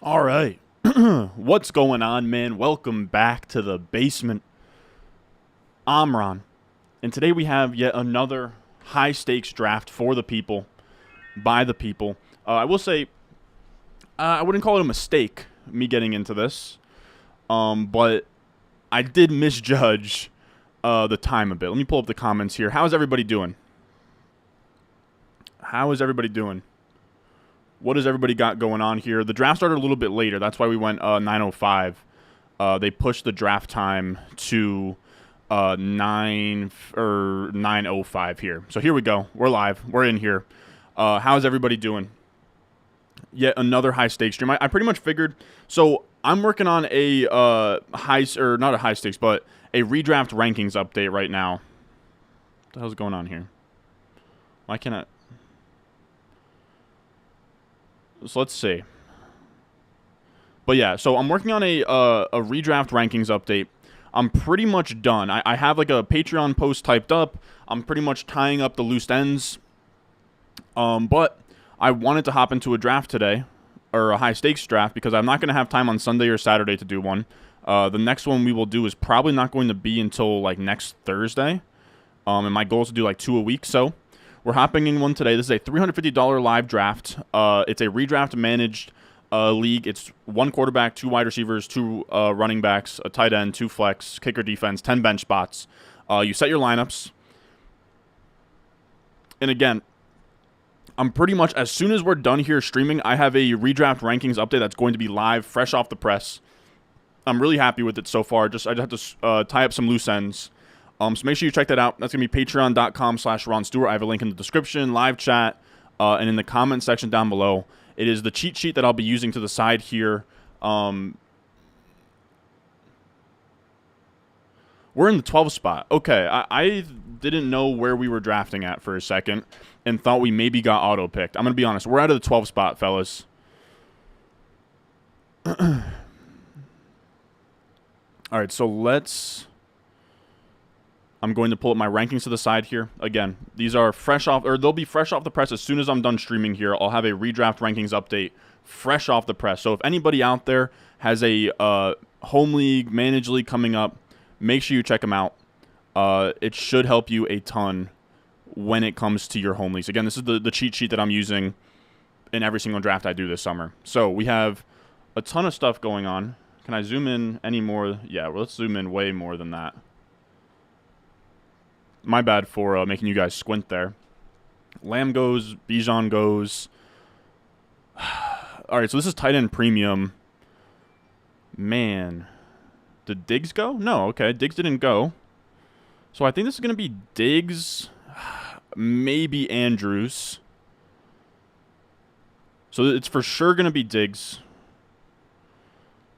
All right. What's going on, man? Welcome back to the basement. I'm Ron. And today we have yet another high stakes draft for the people, by the people. I will say, I wouldn't call it a mistake, me getting into this, but I did misjudge the time a bit. Let me pull up the comments here. How is everybody doing? How is everybody doing? What has everybody got going on here? The draft started a little bit later. That's why we went 9:05. They pushed the draft time to 9:05 here. So here we go. We're live. We're in here. How's everybody doing? Yet another high stakes stream. I pretty much figured. So I'm working on a not a high stakes, but a redraft rankings update right now. What the hell's going on here? Why can't I? So let's see. But yeah, so I'm working on a redraft rankings update. I'm pretty much done. I have like a Patreon post typed up. I'm pretty much tying up the loose ends. But I wanted to hop into a draft today, or a high stakes draft, because I'm not going to have time on Sunday or Saturday to do one. The next one we will do is probably not going to be until like next Thursday. And my goal is to do like 2 a week. So we're hopping in one today. This is a $350 live draft. It's a redraft managed league. It's 1 quarterback, 2 wide receivers, 2 running backs, a tight end, 2 flex, kicker, defense, 10 bench spots. You set your lineups. And again, I'm pretty much, as soon as we're done here streaming, I have a redraft rankings update that's going to be live, fresh off the press. I'm really happy with it so far. I just have to tie up some loose ends. So make sure you check that out. That's going to be patreon.com/Ron Stewart. I have a link in the description, live chat, and in the comment section down below. It is the cheat sheet that I'll be using to the side here. We're in the 12 spot. Okay, I didn't know where we were drafting at for a second and thought we maybe got auto-picked. I'm going to be honest. We're out of the 12 spot, fellas. All right, so let's... I'm going to pull up my rankings to the side here. Again, these are fresh off, or they'll be fresh off the press as soon as I'm done streaming here. I'll have a redraft rankings update fresh off the press. So if anybody out there has a home league, managed league coming up, make sure you check them out. It should help you a ton when it comes to your home leagues. Again, this is the cheat sheet that I'm using in every single draft I do this summer. So we have a ton of stuff going on. Can I zoom in any more? Yeah, well, let's zoom in way more than that. My bad for making you guys squint there. Lamb goes. Bijan goes. All right, so this is tight end premium. Man. Did Diggs go? No, okay. Diggs didn't go. So I think this is going to be Diggs, maybe Andrews. So it's for sure going to be Diggs.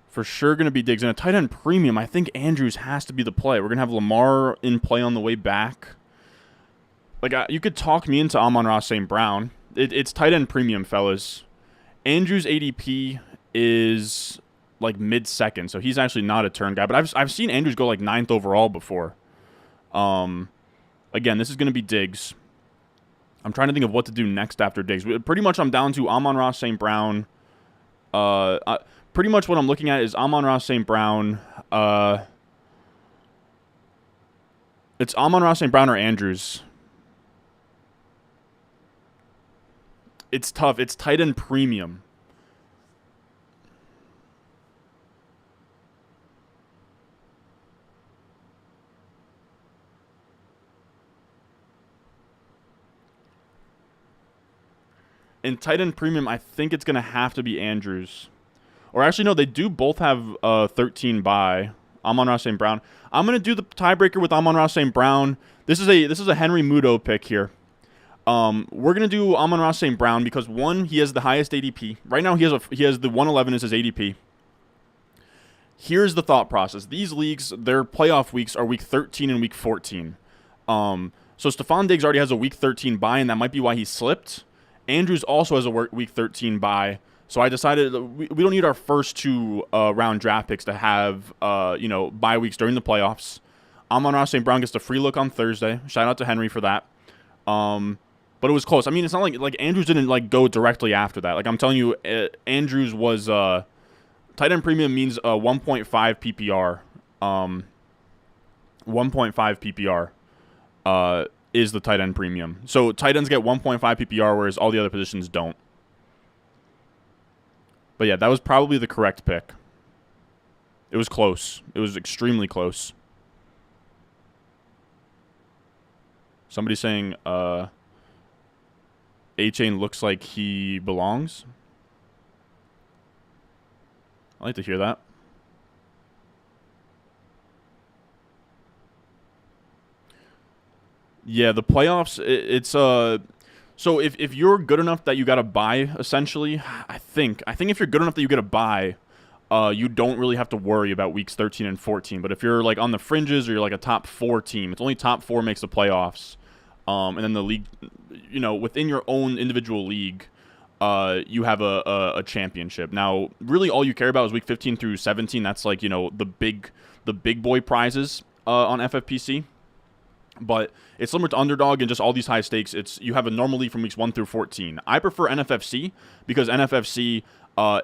For sure going to be Diggs. And a tight end premium, I think Andrews has to be the play. We're going to have Lamar in play on the way back. Like, you could talk me into Amon-Ra St. Brown. It's tight end premium, fellas. Andrews' ADP is like mid-second, so he's actually not a turn guy. But I've seen Andrews go like 9th overall before. Again, this is going to be Diggs. I'm trying to think of what to do next after Diggs. Pretty much I'm down to Amon-Ra St. Brown. Pretty much what I'm looking at is Amon-Ra St. Brown. It's Amon-Ra St. Brown or Andrews. It's tough. It's tight end premium. In tight end premium, I think it's going to have to be Andrews. Or actually, no, they do both have 13 by Amon-Ra St. Brown. I'm going to do the tiebreaker with Amon-Ra St. Brown. This is a Henry Mudo pick here. We're going to do Amon-Ra St. Brown because, one, he has the highest ADP. Right now, he has the 111 as his ADP. Here's the thought process. These leagues, their playoff weeks are week 13 and week 14. So Stephon Diggs already has a week 13 bye, and that might be why he slipped. Andrews also has a week 13 bye. So I decided we don't need our first 2 round draft picks to have bye weeks during the playoffs. Amon-Ra St. Brown gets the free look on Thursday. Shout out to Henry for that. But it was close. I mean, it's not like Andrews didn't like go directly after that. Like I'm telling you, Andrews was Tight end premium means 1.5 PPR. 1.5 PPR is the tight end premium. So tight ends get 1.5 PPR, whereas all the other positions don't. But yeah, that was probably the correct pick. It was close. It was extremely close. Somebody saying A-Chain looks like he belongs. I like to hear that. Yeah, the playoffs, it's so if you're good enough that you got to buy, essentially, I think if you're good enough that you get a buy, you don't really have to worry about weeks 13 and 14. But if you're like on the fringes or you're like a top 4 team, it's only top 4 makes the playoffs. And then the league, you know, within your own individual league, you have a championship. Now, really, all you care about is week 15 through 17. That's like, you know, the big boy prizes on FFPC. But it's similar to Underdog and just all these high stakes. You have a normal league from weeks 1 through 14. I prefer NFFC because NFFC,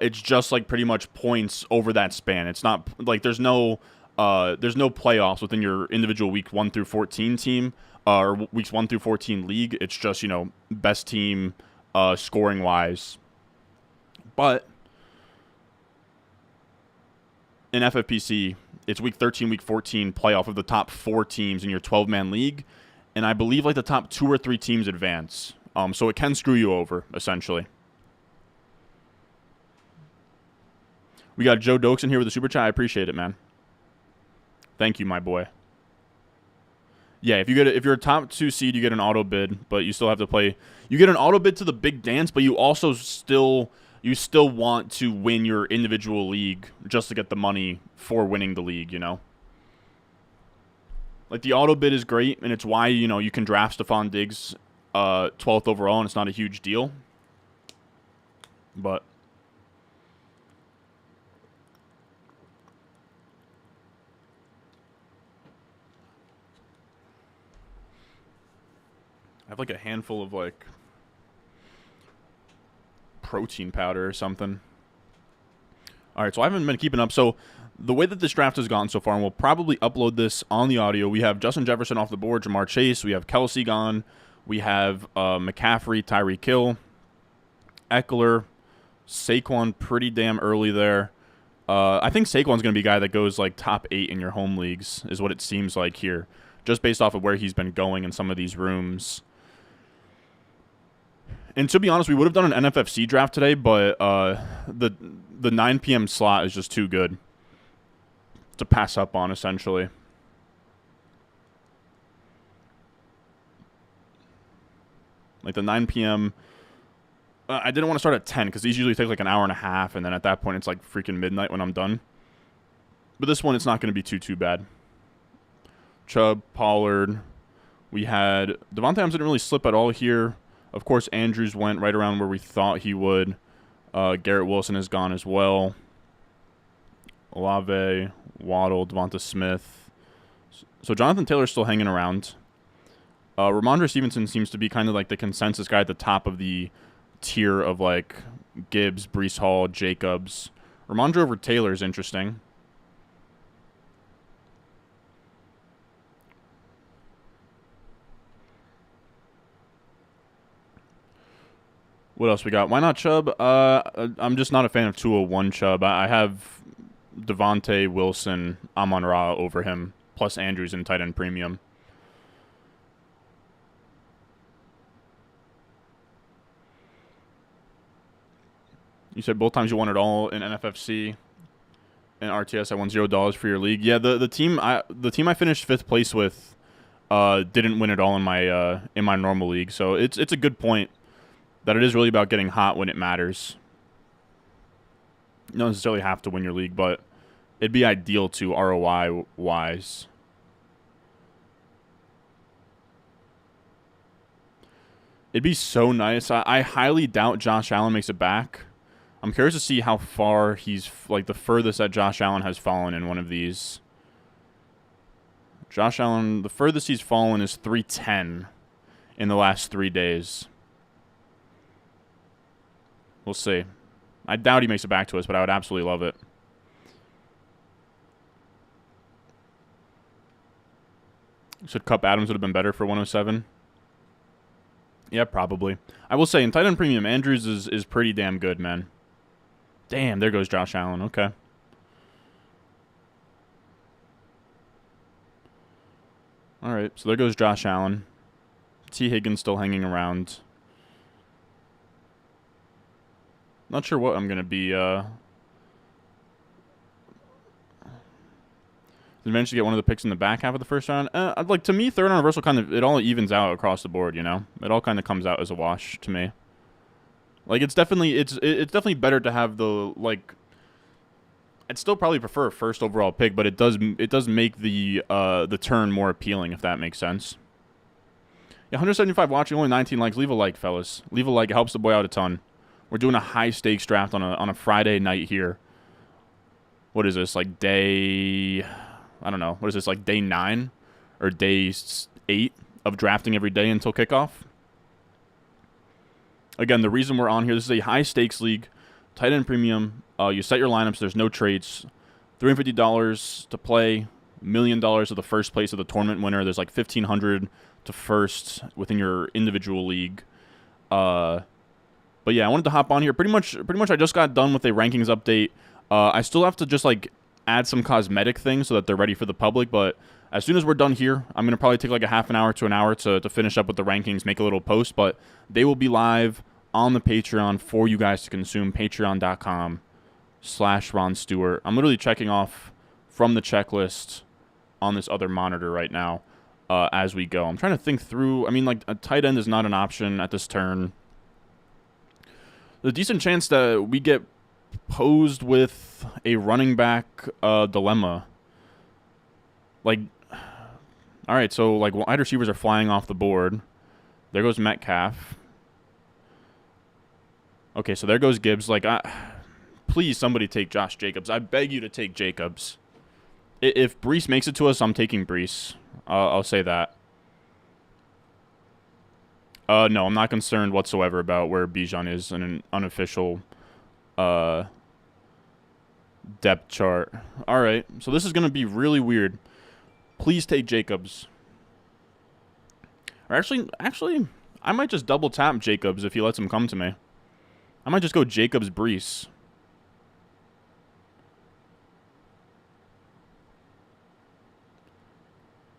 it's just like pretty much points over that span. It's not like there's no playoffs within your individual week 1 through 14 team or weeks 1 through 14 league. It's just, you know, best team scoring wise. But in FFPC, it's week 13, week 14 playoff of the top 4 teams in your 12-man league, and I believe like the top 2 or 3 teams advance. So it can screw you over, essentially. We got Joe Dokes in here with a super chat. I appreciate it, man. Thank you, my boy. Yeah, if you're a top 2 seed, you get an auto bid, but you still have to play. You get an auto bid to the big dance, but you also still want to win your individual league just to get the money for winning the league, you know? Like, the auto bid is great, and it's why, you know, you can draft Stephon Diggs 12th overall, and it's not a huge deal. But I have, like, a handful of, like, protein powder or something. All right, so I haven't been keeping up. So the way that this draft has gone so far, and we'll probably upload this on the audio, we have Justin Jefferson off the board, Jamar Chase, we have Kelsey gone, we have McCaffrey, Tyreek Hill, Eckler, Saquon pretty damn early there. I think Saquon's going to be a guy that goes like top 8 in your home leagues is what it seems like here, just based off of where he's been going in some of these rooms. And to be honest, we would have done an NFFC draft today, but the 9 p.m. slot is just too good to pass up on, essentially. Like the 9 p.m. I didn't want to start at 10 because these usually take like an hour and a half, and then at that point it's like freaking midnight when I'm done. But this one, it's not going to be too bad. Chubb, Pollard. We had Devontae Adams didn't really slip at all here. Of course, Andrews went right around where we thought he would. Garrett Wilson is gone as well. Olave, Waddle, Devonta Smith. So Jonathan Taylor's still hanging around. Ramondre Stevenson seems to be kind of like the consensus guy at the top of the tier of like Gibbs, Breece Hall, Jacobs. Ramondre over Taylor is interesting. What else we got? Why not Chubb? I'm just not a fan of 201 Chubb. I have Devontae, Wilson, Amon-Ra over him, plus Andrews in tight end premium. You said both times you won it all in NFFC and RTS. I won $0 for your league. Yeah, the team I finished 5th place with didn't win it all in my normal league. So it's a good point that it is really about getting hot when it matters. You don't necessarily have to win your league, but it'd be ideal to ROI wise. It'd be so nice. I highly doubt Josh Allen makes it back. I'm curious to see how far he's, like, the furthest that Josh Allen has fallen in one of these. Josh Allen, the furthest he's fallen is 310 in the last 3 days. We'll see. I doubt he makes it back to us, but I would absolutely love it. Should Cup Adams would have been better for 107? Yeah, probably. I will say, in tight end premium, Andrews is pretty damn good, man. Damn, there goes Josh Allen. Okay. All right, so there goes Josh Allen. T. Higgins still hanging around. Not sure what I'm going to be. Did eventually get one of the picks in the back half of the first round. Like, to me, third on reversal kind of, it all evens out across the board, you know? It all kind of comes out as a wash to me. Like, it's definitely better to have the, like, I'd still probably prefer a first overall pick, but it does make the turn more appealing, if that makes sense. Yeah, 175 watching, only 19 likes. Leave a like, fellas. Leave a like. It helps the boy out a ton. We're doing a high stakes draft on a Friday night here. What is this, like day? I don't know. What is this, like day 9 or day 8 of drafting every day until kickoff? Again, the reason we're on here, this is a high stakes league, tight end premium. You set your lineups. There's no trades. $350 to play. $1 million of the first place of the tournament winner. There's like $1,500 to first within your individual league. But yeah, I wanted to hop on here. Pretty much, I just got done with a rankings update. I still have to just like add some cosmetic things so that they're ready for the public. But as soon as we're done here, I'm gonna probably take like a half an hour to an hour to finish up with the rankings, make a little post. But they will be live on the Patreon for you guys to consume. Patreon.com/Ron Stewart. I'm literally checking off from the checklist on this other monitor right now as we go. I'm trying to think through. I mean, like, a tight end is not an option at this turn. There's a decent chance that we get posed with a running back dilemma. Like, all right, so like wide receivers are flying off the board. There goes Metcalf. Okay, so there goes Gibbs. Like, please, somebody take Josh Jacobs. I beg you to take Jacobs. If Brees makes it to us, I'm taking Brees. I'll say that. No, I'm not concerned whatsoever about where Bijan is in an unofficial depth chart. All right, so this is going to be really weird. Please take Jacobs. Or actually, I might just double tap Jacobs if he lets him come to me. I might just go Jacobs Brees.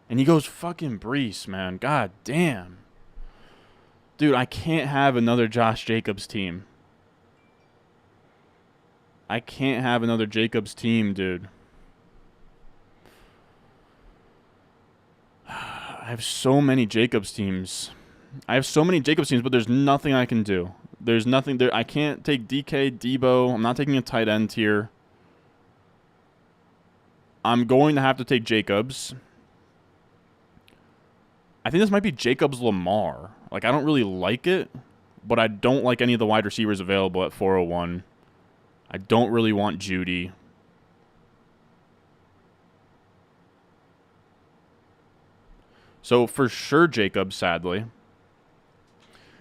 And he goes fucking Brees, man. God damn. Dude, I can't have another Josh Jacobs team. I can't have another Jacobs team, dude. I have so many Jacobs teams. But there's nothing I can do. There's nothing there. I can't take DK, Debo. I'm not taking a tight end here. I'm going to have to take Jacobs. I think this might be Jacobs Lamar. Like, I don't really like it, but I don't like any of the wide receivers available at 401. I don't really want Judy. So, for sure, Jacobs, sadly.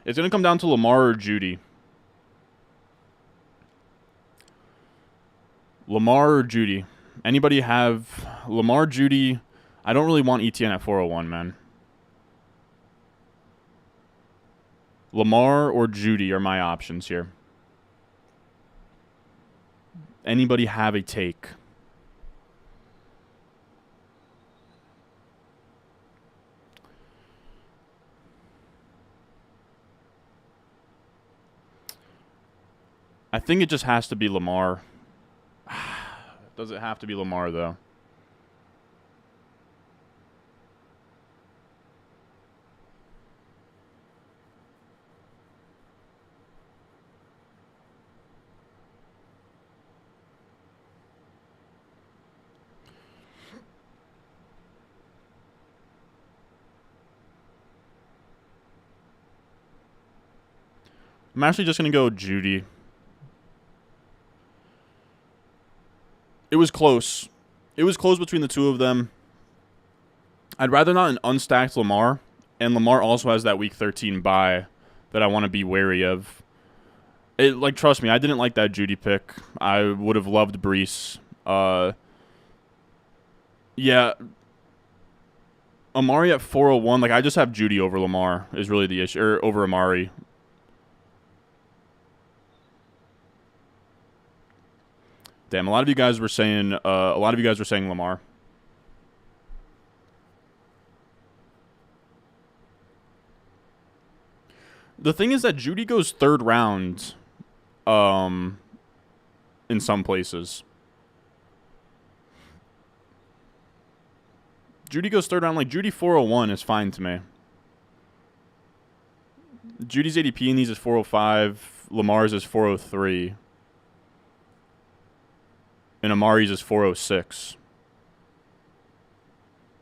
It's going to come down to Lamar or Judy. Lamar or Judy. Anybody have Lamar, Judy? I don't really want ETN at 401, man. Lamar or Judy are my options here. Anybody have a take? I think it just has to be Lamar. Does it have to be Lamar, though? I'm actually just going to go Judy. It was close. It was close between the two of them. I'd rather not an unstacked Lamar. And Lamar also has that week 13 bye that I want to be wary of. Like, trust me, I didn't like that Judy pick. I would have loved Brees. Yeah. Amari at 401. Like, I just have Judy over Lamar is really the issue, or over Amari. Damn, a lot of you guys were saying Lamar. The thing is that Judy goes third round, in some places. Judy goes third round. Like, Judy 401 is fine to me. Judy's ADP in these is 405. Lamar's is 403. And Amari's is 406.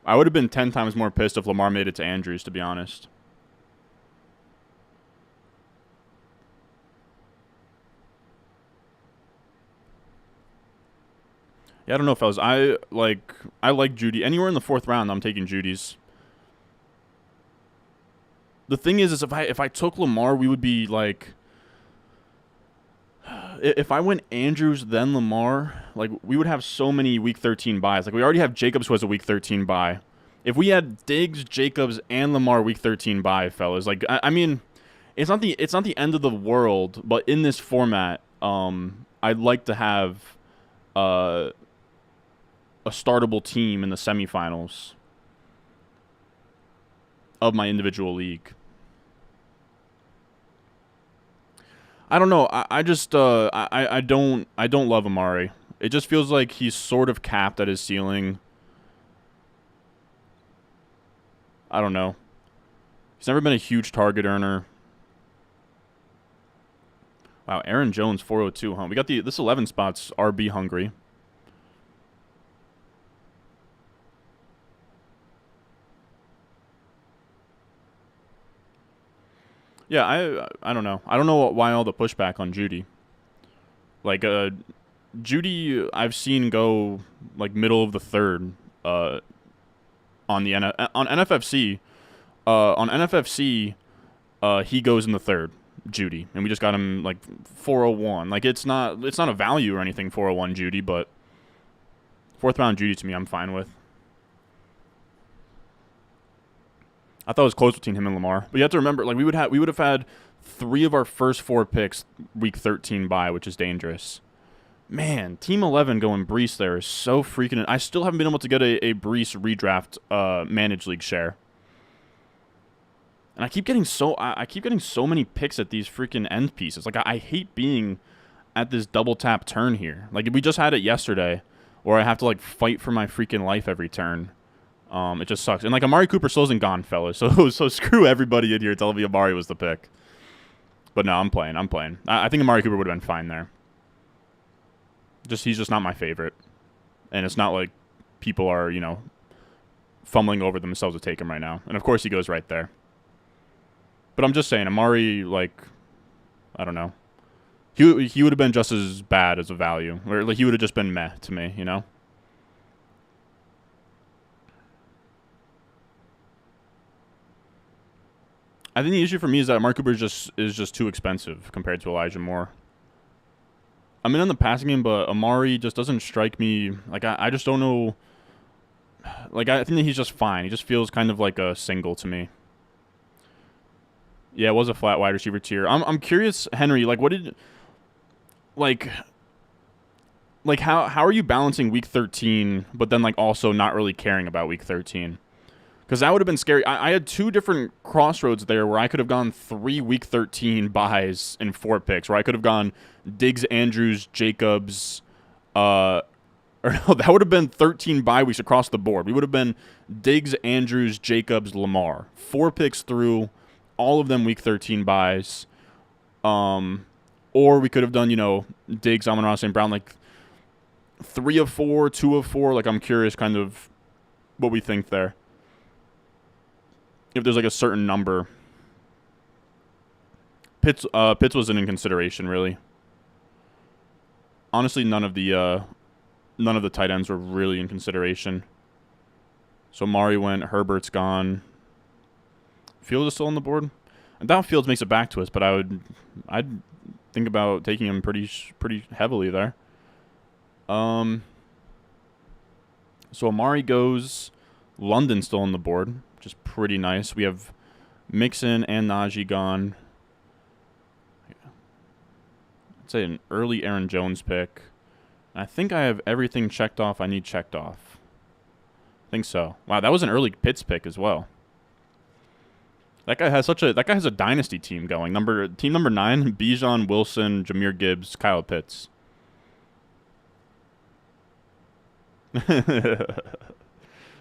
I would have been 10 times more pissed if Lamar made it to Andrews, to be honest. Yeah, I don't know, fellas. I like Judy. Anywhere in the 4th round, I'm taking Judy's. The thing is if I took Lamar, we would be like, if I went Andrews then Lamar, like, we would have so many Week 13 buys. Like, we already have Jacobs, who has a Week 13 buy. If we had Diggs, Jacobs, and Lamar Week 13 buy, fellas, like, I mean, it's not the end of the world, but in this format, I'd like to have a startable team in the semifinals of my individual league. I don't know. I just I don't love Amari. It just feels like he's sort of capped at his ceiling. I don't know. He's never been a huge target earner. Wow, Aaron Jones 402, huh? We got this 11 spots RB hungry. Yeah, I don't know. I don't know why all the pushback on Judy. Like, Judy, I've seen go like middle of the 3rd. On NFFC, he goes in the 3rd, Judy, and we just got him like 401. Like, it's not a value or anything, 401 Judy, but 4th round Judy to me, I'm fine with. I thought it was close between him and Lamar. But you have to remember, like, we would have had 3 of our first 4 picks Week 13 bye, which is dangerous. Man, Team 11 going Brees there is so freaking... I still haven't been able to get a Brees redraft managed league share. And I keep getting so many picks at these freaking end pieces. Like, I hate being at this double tap turn here. Like, we just had it yesterday where I have to, like, fight for my freaking life every turn. It just sucks. And, like, Amari Cooper still isn't gone, fellas. So screw everybody in here telling me Amari was the pick. But no, I'm playing. I think Amari Cooper would have been fine there. He's just not my favorite. And it's not like people are, fumbling over themselves to take him right now. And, of course, he goes right there. But I'm just saying, Amari, like, I don't know. He would have been just as bad as a value. Or, like, he would have just been meh to me, I think the issue for me is that Amari Cooper is just too expensive compared to Elijah Moore. I'm in on the passing game, but Amari just doesn't strike me. Like, I just don't know. Like, I think that he's just fine. He just feels kind of like a single to me. Yeah, it was a flat wide receiver tier. I'm curious, Henry, like, what did... Like, how are you balancing Week 13, but then, like, also not really caring about Week 13? Because that would have been scary. I had 2 different crossroads there where I could have gone 3 Week 13 buys in 4 picks, where I could have gone Diggs, Andrews, Jacobs, or no, that would have been 13 bye weeks across the board. We would have been Diggs, Andrews, Jacobs, Lamar. 4 picks through, all of them Week 13 buys. Or we could have done, Diggs, Amon-Ra, St. Brown, like 3 of 4, 2 of 4. Like, I'm curious kind of what we think there. If there's like a certain number. Pitts wasn't in consideration, really. Honestly, none of the tight ends were really in consideration. So Mari went, Herbert's gone. Fields is still on the board. I doubt Fields makes it back to us, but I'd think about taking him pretty heavily there. So Amari goes. London still on the board, which is pretty nice. We have Mixon and Najee gone. I'd say an early Aaron Jones pick. I think I have everything checked off I need checked off. I think so. Wow, that was an early Pitts pick as well. That guy has a dynasty team going. Team number 9, Bijan, Wilson, Jahmyr Gibbs, Kyle Pitts.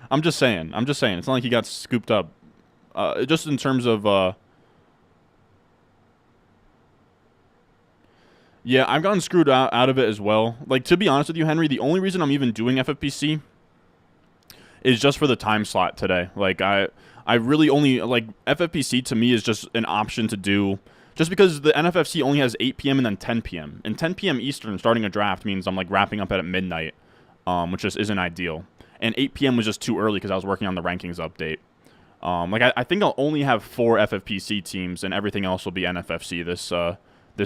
I'm just saying. It's not like he got scooped up. Just in terms of yeah, I've gotten screwed out of it as well. Like, to be honest with you, Henry, the only reason I'm even doing FFPC is just for the time slot today. Like, I really only, like, FFPC to me is just an option to do just because the NFFC only has 8 p.m. and then 10 p.m. And 10 p.m. Eastern starting a draft means I'm, like, wrapping up at midnight, which just isn't ideal. And 8 p.m. was just too early because I was working on the rankings update. I think I'll only have 4 FFPC teams and everything else will be NFFC this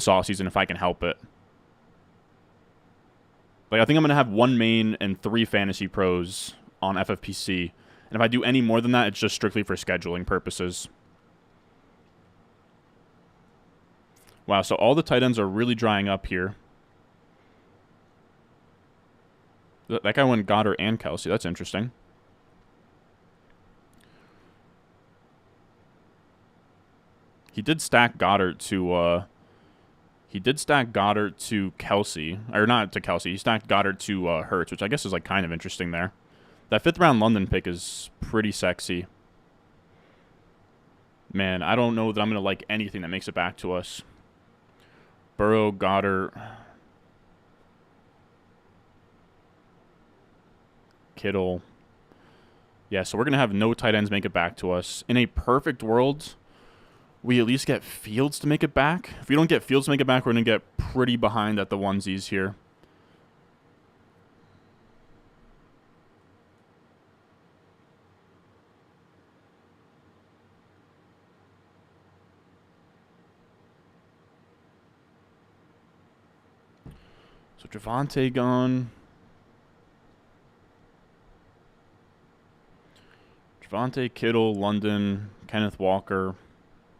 offseason if I can help it. Like, I think I'm going to have 1 main and 3 fantasy pros on FFPC. And if I do any more than that, it's just strictly for scheduling purposes. Wow, so all the tight ends are really drying up here. That guy went Goddard and Kelsey. That's interesting. He did stack Goddard to Kelsey, or not to Kelsey. He stacked Goddard to Hurts, which I guess is like kind of interesting there. That 5th round London pick is pretty sexy. Man, I don't know that I'm gonna like anything that makes it back to us. Burrow, Goddard, Kittle. Yeah, so we're gonna have no tight ends make it back to us. In a perfect world, we at least get Fields to make it back. If we don't get Fields to make it back, we're going to get pretty behind at the onesies here. So Javonte gone. Javonte, Kittle, London, Kenneth Walker.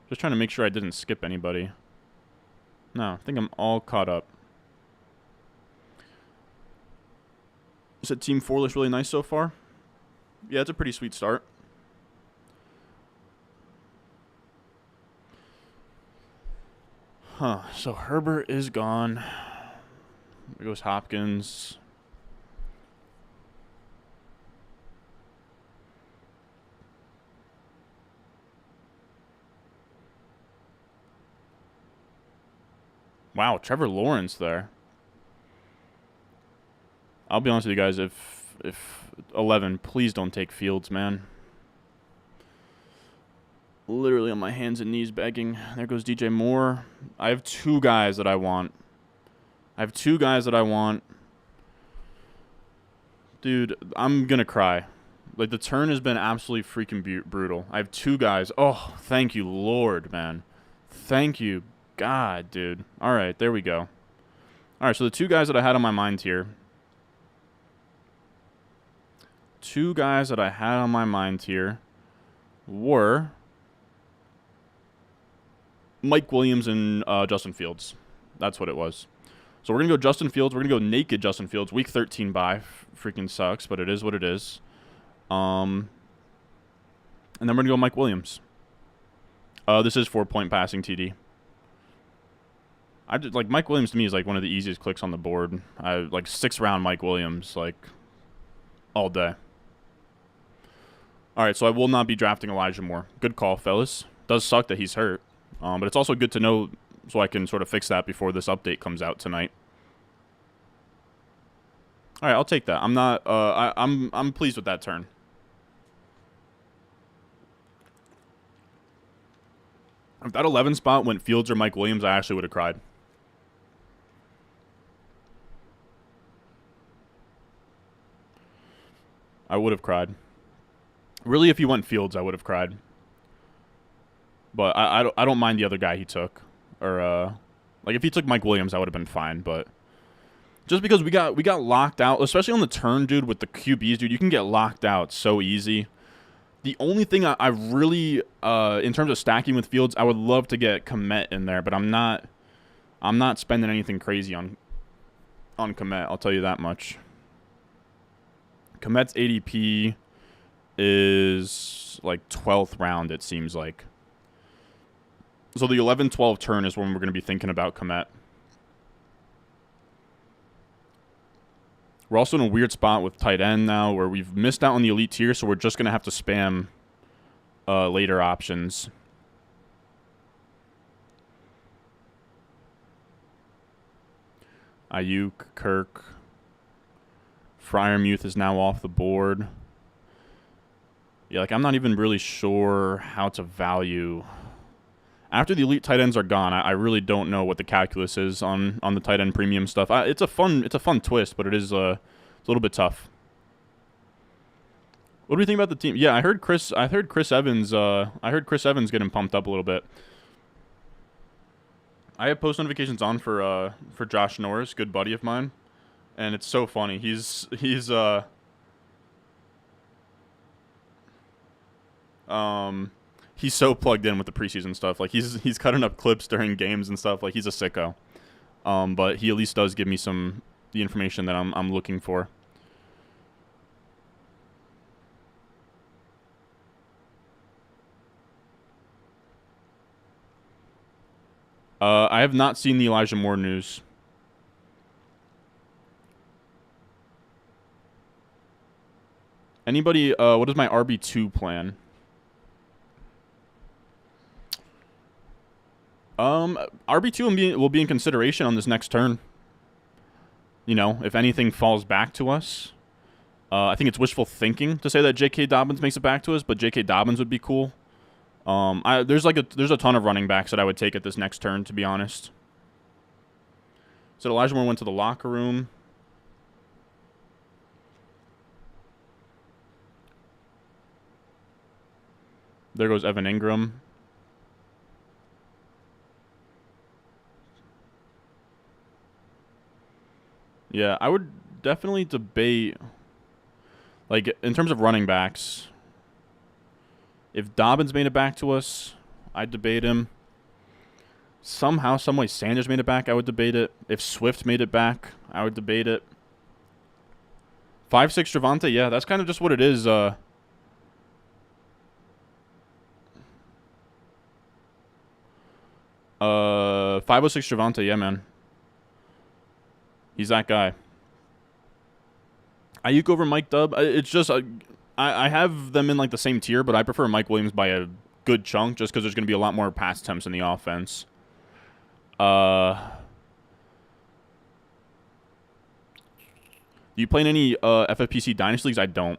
Just trying to make sure I didn't skip anybody. No, I think I'm all caught up. You said Team 4 looks really nice so far? Yeah, it's a pretty sweet start. Huh, so Herbert is gone. There goes Hopkins. Wow, Trevor Lawrence there. I'll be honest with you guys, if 11, please don't take Fields, man. Literally on my hands and knees begging. There goes DJ Moore. I have 2 guys that I want. Dude, I'm going to cry. Like, the turn has been absolutely freaking brutal. I have 2 guys. Oh, thank you, Lord, man. Thank you, God, dude. All right, there we go. All right, so the 2 guys that I had on my mind here. 2 guys that I had on my mind here were Mike Williams and Justin Fields. That's what it was. So we're going to go Justin Fields. We're going to go naked Justin Fields. Week 13 bye. Freaking sucks, but it is what it is. And then we're going to go Mike Williams. This is 4-point passing TD. Like, Mike Williams to me is like one of the easiest clicks on the board. Like 6th round Mike Williams, like all day. All right, so I will not be drafting Elijah Moore. Good call, fellas. Does suck that he's hurt, but it's also good to know so I can sort of fix that before this update comes out tonight. All right, I'll take that. I'm not. I'm pleased with that turn. If that 11 spot went Fields or Mike Williams, I actually would have cried. I would have cried. Really, if he went Fields, I would have cried. But I don't mind the other guy he took. Or like if he took Mike Williams, I would have been fine. But just because we got locked out, especially on the turn, dude, with the QBs, dude, you can get locked out so easy. The only thing I really, in terms of stacking with Fields, I would love to get Komet in there, but I'm not spending anything crazy on Komet. I'll tell you that much. Komet's ADP is like 12th round, it seems like. So the 11-12 turn is when we're going to be thinking about Komet. We're also in a weird spot with tight end now where we've missed out on the elite tier, so we're just going to have to spam later options. Ayuk, Kirk. Freiermuth is now off the board. Yeah, like I'm not even really sure how to value. After the elite tight ends are gone, I really don't know what the calculus is on the tight end premium stuff. It's a fun twist, but it is it's a little bit tough. What do you think about the team? Yeah, I heard Chris Evans. I heard Chris Evans getting pumped up a little bit. I have post notifications on for Josh Norris, good buddy of mine, and it's so funny. He's so plugged in with the preseason stuff. Like he's cutting up clips during games and stuff. Like he's a sicko. But he at least does give me the information that I'm looking for. I have not seen the Elijah Moore news. Anybody? What is my RB2 plan? RB2 will be in consideration on this next turn. You know, if anything falls back to us. I think it's wishful thinking to say that J.K. Dobbins makes it back to us, but J.K. Dobbins would be cool. There's a ton of running backs that I would take at this next turn, to be honest. So Elijah Moore went to the locker room. There goes Evan Ingram. Yeah, I would definitely debate, like, in terms of running backs, if Dobbins made it back to us, I'd debate him. Somehow, someway, Sanders made it back, I would debate it. If Swift made it back, I would debate it. 5'6" Javonte, yeah, that's kind of just what it is. 506 Javonte, yeah, man. He's that guy. Ayuk over Mike Dubb. It's just I have them in like the same tier, but I prefer Mike Williams by a good chunk just because there's going to be a lot more pass attempts in the offense. Do you play in any FFPC Dynasty Leagues? I don't.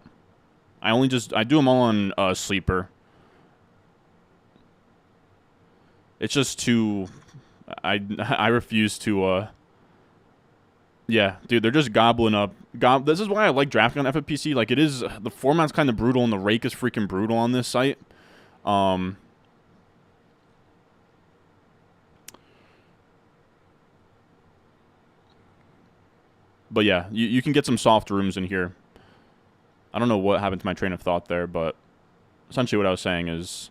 I do them all on Sleeper. It's just too. I refuse to. Yeah, dude, they're just gobbling up. This is why I like drafting on FFPC. Like, it is, the format's kind of brutal, and the rake is freaking brutal on this site. But yeah, you can get some soft rooms in here. I don't know what happened to my train of thought there, but essentially what I was saying is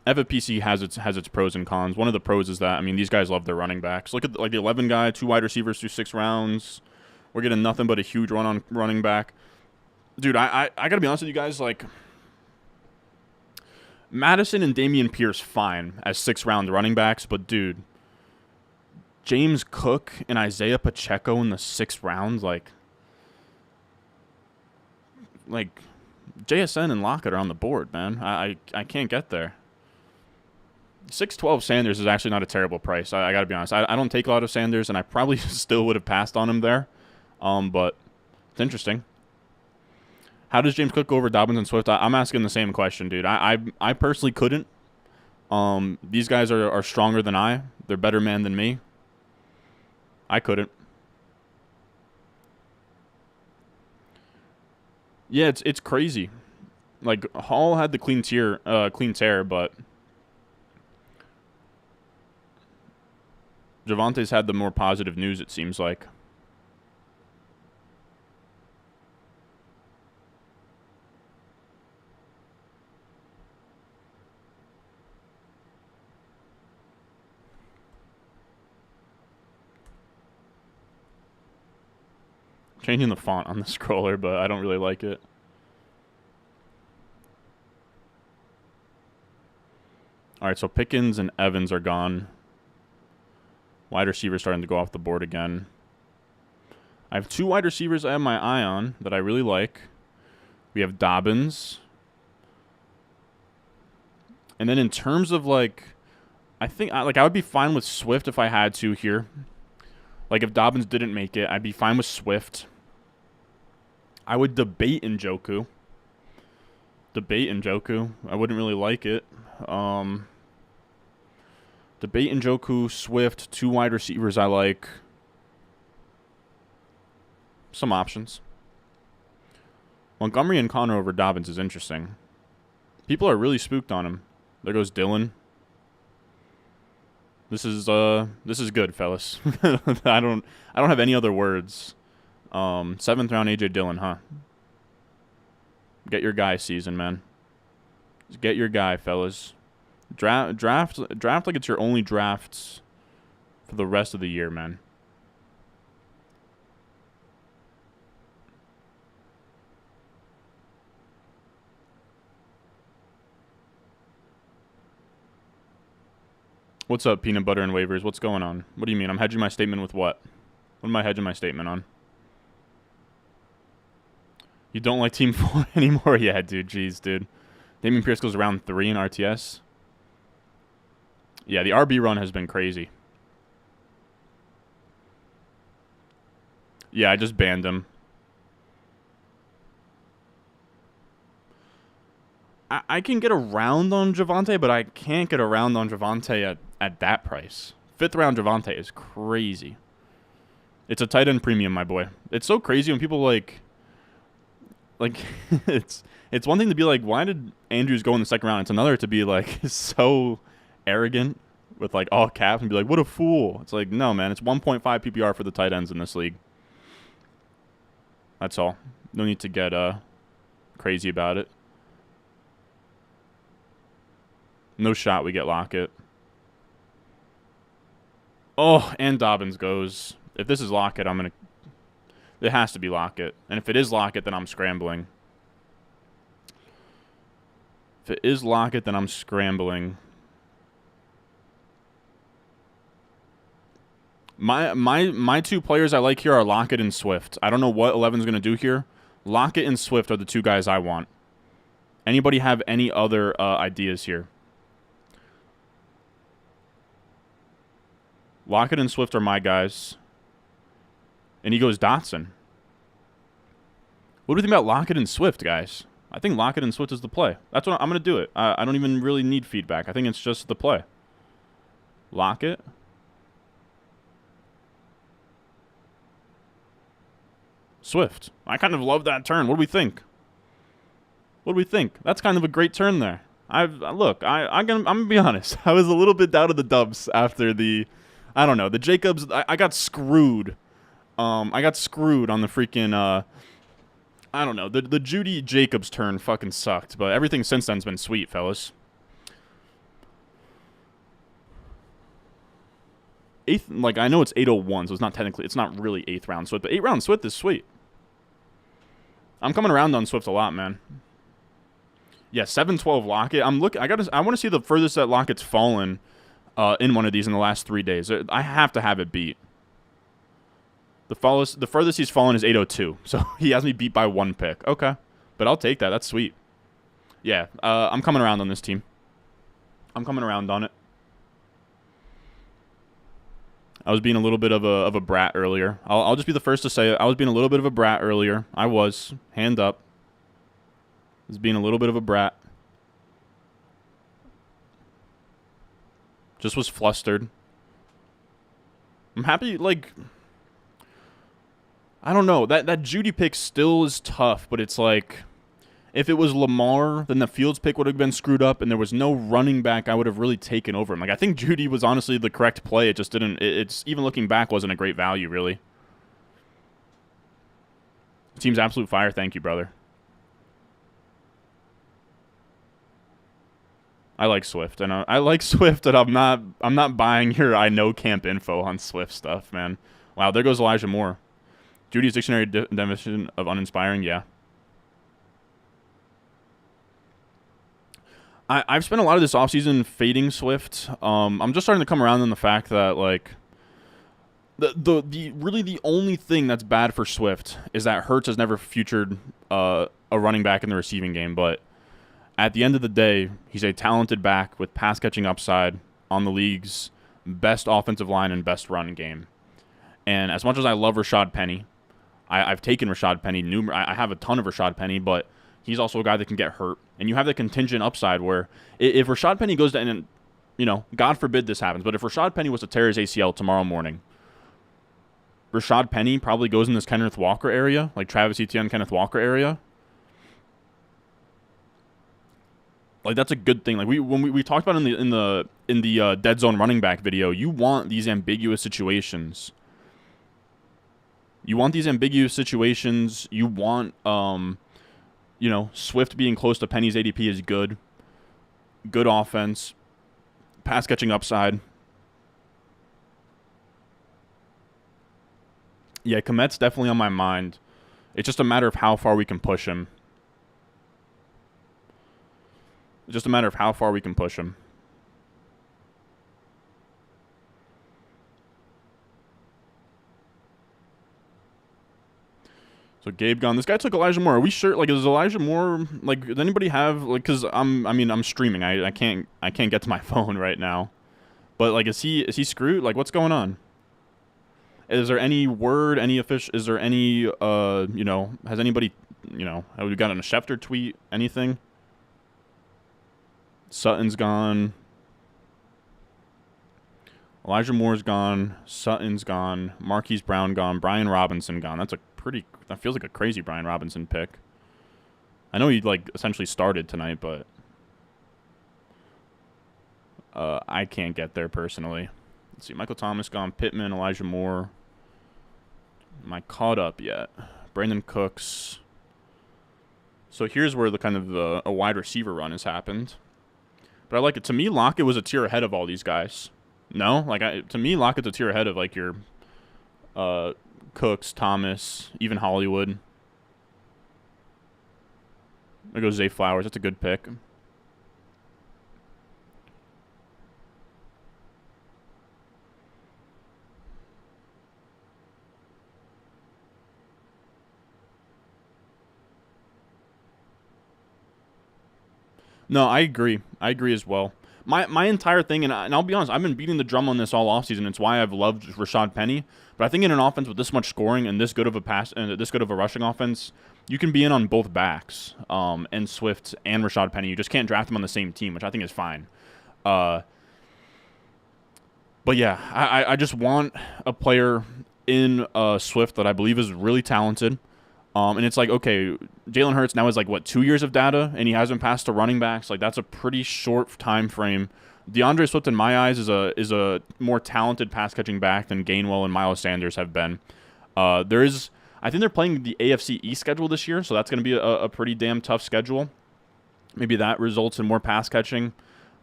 FFPC has its pros and cons. One of the pros is that, I mean, these guys love their running backs. Look at the 11 guy, 2 wide receivers through 6 rounds. We're getting nothing but a huge run on running back. Dude, I got to be honest with you guys, like, Madison and Dameon Pierce, fine, as 6th-round running backs, but, dude, James Cook and Isaiah Pacheco in the 6th round, like JSN and Lockett are on the board, man. I can't get there. 612 Sanders is actually not a terrible price. I got to be honest. I don't take a lot of Sanders, and I probably still would have passed on him there. But it's interesting. How does James Cook go over Dobbins and Swift? I'm asking the same question, dude. I personally couldn't. These guys are stronger than I. They're better man than me. I couldn't. Yeah, it's crazy. Like, Hall had the clean tear, but Javante's had the more positive news, it seems like. Changing the font on the scroller, but I don't really like it. All right, so Pickens and Evans are gone. Wide receivers starting to go off the board again. I have 2 wide receivers I have my eye on that I really like. We have Dobbins. And then in terms of, like, I think, I would be fine with Swift if I had to here. Like, if Dobbins didn't make it, I'd be fine with Swift. I would debate Njoku. I wouldn't really like it. Debate Njoku, Swift, 2 wide receivers I like. Some options. Montgomery and Connor over Dobbins is interesting. People are really spooked on him. There goes Dylan. This is good, fellas. I don't have any other words. 7th round AJ Dillon, huh? Get your guy, season, man. Just get your guy, fellas. Draft like it's your only drafts for the rest of the year, man. What's up, peanut butter and waivers? What's going on? What do you mean? I'm hedging my statement with what? What am I hedging my statement on? You don't like Team 4 anymore? Yeah, dude. Jeez, dude. Damian Pierce goes round 3 in RTS. Yeah, the RB run has been crazy. Yeah, I just banned him. I can get around on Javonte, but I can't get around on Javonte at that price. 5th round Javonte is crazy. It's a tight end premium, my boy. It's so crazy when people like it's one thing to be like, why did Andrews go in the 2nd round? It's another to be like so arrogant with like all caps and be like, what a fool. It's like, no, man, it's 1.5 PPR for the tight ends in this league. That's all. No need to get crazy about it. No shot we get Lockett. Oh, and Dobbins goes. If this is Lockett, I'm going to... It has to be Lockett. And if it is Lockett, then I'm scrambling. If it is Lockett, then I'm scrambling. My 2 players I like here are Lockett and Swift. I don't know what 11's going to do here. Lockett and Swift are the 2 guys I want. Anybody have any other ideas here? Lockett and Swift are my guys. And he goes Dotson. What do you think about Lockett and Swift, guys? I think Lockett and Swift is the play. That's what I'm going to do it. I don't even really need feedback. I think it's just the play. Lockett. Swift. I kind of love that turn. What do we think? That's kind of a great turn there. I'm gonna be honest. I was a little bit down to the dubs after the... I don't know. The Jacobs, I got screwed. I got screwed on the freaking, I don't know. The Judy Jacobs turn fucking sucked, but everything since then's been sweet, fellas. 8th, like, I know it's 801, so it's not really 8th round Swift, but 8th round Swift is sweet. I'm coming around on Swift a lot, man. Yeah, 7-12 Lockett. I want to see the furthest that Lockett's fallen in one of these in the last 3 days. I have to have it beat. The furthest he's fallen is 802, so he has me beat by 1 pick. Okay, but I'll take that. That's sweet. Yeah, I'm coming around on this team. I'm coming around on it. I was being a little bit of a brat earlier. I'll just be the first to say it. I was being a little bit of a brat earlier. I was. Hand up. I was being a little bit of a brat. Just was flustered. I'm happy, like... I don't know. That Judy pick still is tough, but it's like... If it was Lamar, then the Fields pick would have been screwed up, and there was no running back I would have really taken over him. Like, I think Judy was honestly the correct play. It just didn't... It's even looking back, wasn't a great value, really. Team's absolute fire. Thank you, brother. I like Swift, and I like Swift, and I'm not buying your I know camp info on Swift stuff, man. Wow, there goes Elijah Moore. Judy's dictionary definition of uninspiring, yeah. I've spent a lot of this offseason fading Swift. I'm just starting to come around on the fact that, like, the really the only thing that's bad for Swift is that Hurts has never featured a running back in the receiving game. But at the end of the day, he's a talented back with pass catching upside on the league's best offensive line and best run game. And as much as I love Rashad Penny, I've taken Rashad Penny. I have a ton of Rashad Penny, but he's also a guy that can get hurt. And you have the contingent upside where if Rashad Penny goes to, and you know, God forbid this happens, but if Rashad Penny was to tear his ACL tomorrow morning, Rashad Penny probably goes in this Kenneth Walker area, like Travis Etienne, Kenneth Walker area. Like, that's a good thing. Like, when we talked about in the dead zone running back video, you want these ambiguous situations. You want, you know, Swift being close to Penny's ADP is good. Good offense. Pass catching upside. Yeah, Komet's definitely on my mind. It's just a matter of how far we can push him. So Gabe gone. This guy took Elijah Moore. Are we sure? Like, is Elijah Moore, like, does anybody have, like, because I'm streaming. I can't get to my phone right now. But, like, is he screwed? Like, what's going on? Is there any word, any official? Is there any you know? Has anybody, you know? Have we gotten a Schefter tweet? Anything? Sutton's gone. Elijah Moore's gone. Sutton's gone. Marquise Brown gone. Brian Robinson gone. That feels like a crazy Brian Robinson pick. I know he, like, essentially started tonight, but I can't get there personally. Let's see. Michael Thomas gone. Pittman, Elijah Moore. Am I caught up yet? Brandon Cooks. So here's where the kind of a wide receiver run has happened. But I like it. To me, Lockett was a tier ahead of all these guys. No? Like, to me, Lockett's a tier ahead of, like, your Cooks, Thomas, even Hollywood. There goes Zay Flowers. That's a good pick. No, I agree. I agree as well. My entire thing, and I'll be honest, I've been beating the drum on this all offseason. It's why I've loved Rashad Penny. But I think in an offense with this much scoring and this good of a pass and this good of a rushing offense, you can be in on both backs, and Swift and Rashad Penny. You just can't draft them on the same team, which I think is fine. But yeah, I just want a player in Swift that I believe is really talented. And it's like, okay, Jalen Hurts now has, like, what, 2 years of data, and he hasn't passed to running backs. Like, that's a pretty short time frame. DeAndre Swift, in my eyes, is a more talented pass catching back than Gainwell and Miles Sanders have been. I think they're playing the AFC East schedule this year, so that's going to be a pretty damn tough schedule. Maybe that results in more pass catching.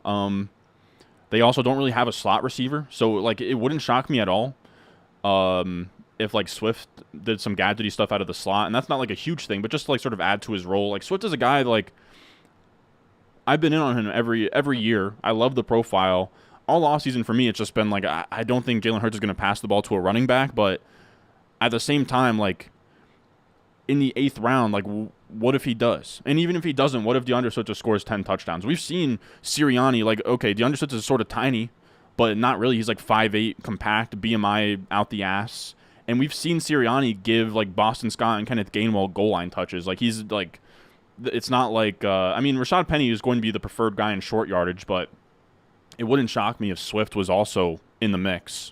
They also don't really have a slot receiver, so, like, it wouldn't shock me at all. If, like, Swift did some gadgety stuff out of the slot, and that's not, like, a huge thing, but just to, like, sort of add to his role. Like, Swift is a guy, like, I've been in on him every year. I love the profile. All offseason for me, it's just been, like, I don't think Jalen Hurts is going to pass the ball to a running back, but at the same time, like, in the 8th round, like, what if he does? And even if he doesn't, what if DeAndre Swift just scores 10 touchdowns? We've seen Sirianni, like, okay, DeAndre Swift is sort of tiny, but not really. He's, like, 5'8", compact, BMI out the ass. And we've seen Sirianni give, like, Boston Scott and Kenneth Gainwell goal line touches. Like, he's, like, it's not like, I mean, Rashad Penny is going to be the preferred guy in short yardage, but it wouldn't shock me if Swift was also in the mix.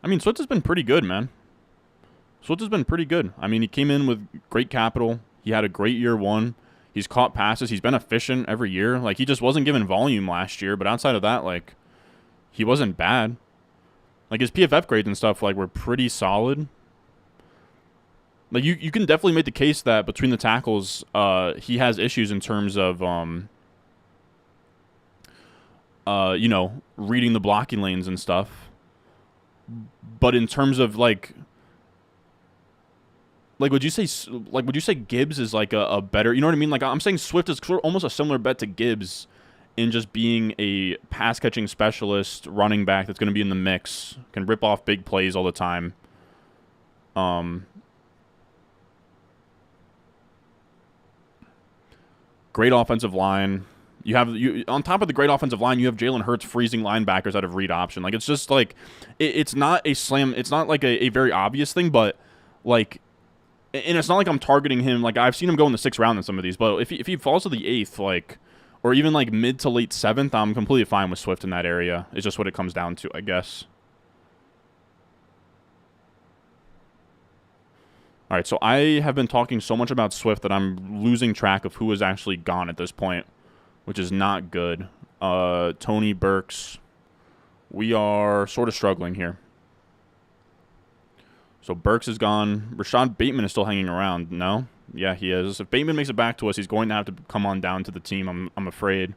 I mean, Swift has been pretty good, man. Swift has been pretty good. I mean, he came in with great capital. He had a great year one. He's caught passes. He's been efficient every year. Like, he just wasn't given volume last year. But outside of that, like, he wasn't bad. Like, his PFF grades and stuff, like, were pretty solid. Like, you can definitely make the case that between the tackles, he has issues in terms of you know, reading the blocking lanes and stuff. But in terms of would you say Gibbs is like a better, you know what I mean? Like I'm saying Swift is almost a similar bet to Gibbs in just being a pass catching specialist running back that's going to be in the mix, can rip off big plays all the time. Great offensive line. You on top of the great offensive line, you have Jalen Hurts freezing linebackers out of read option. Like it's just like it's not a slam. It's not like a very obvious thing, but like, and it's not like I'm targeting him. Like I've seen him go in the 6th round in some of these, but if he falls to the 8th, like, or even like mid to late 7th, I'm completely fine with Swift in that area. It's just what it comes down to, I guess. All right, so I have been talking so much about Swift that I'm losing track of who is actually gone at this point, which is not good. Tony Burks. We are sort of struggling here. So Burks is gone. Rashad Bateman is still hanging around. No? Yeah, he is. If Bateman makes it back to us, he's going to have to come on down to the team, I'm afraid.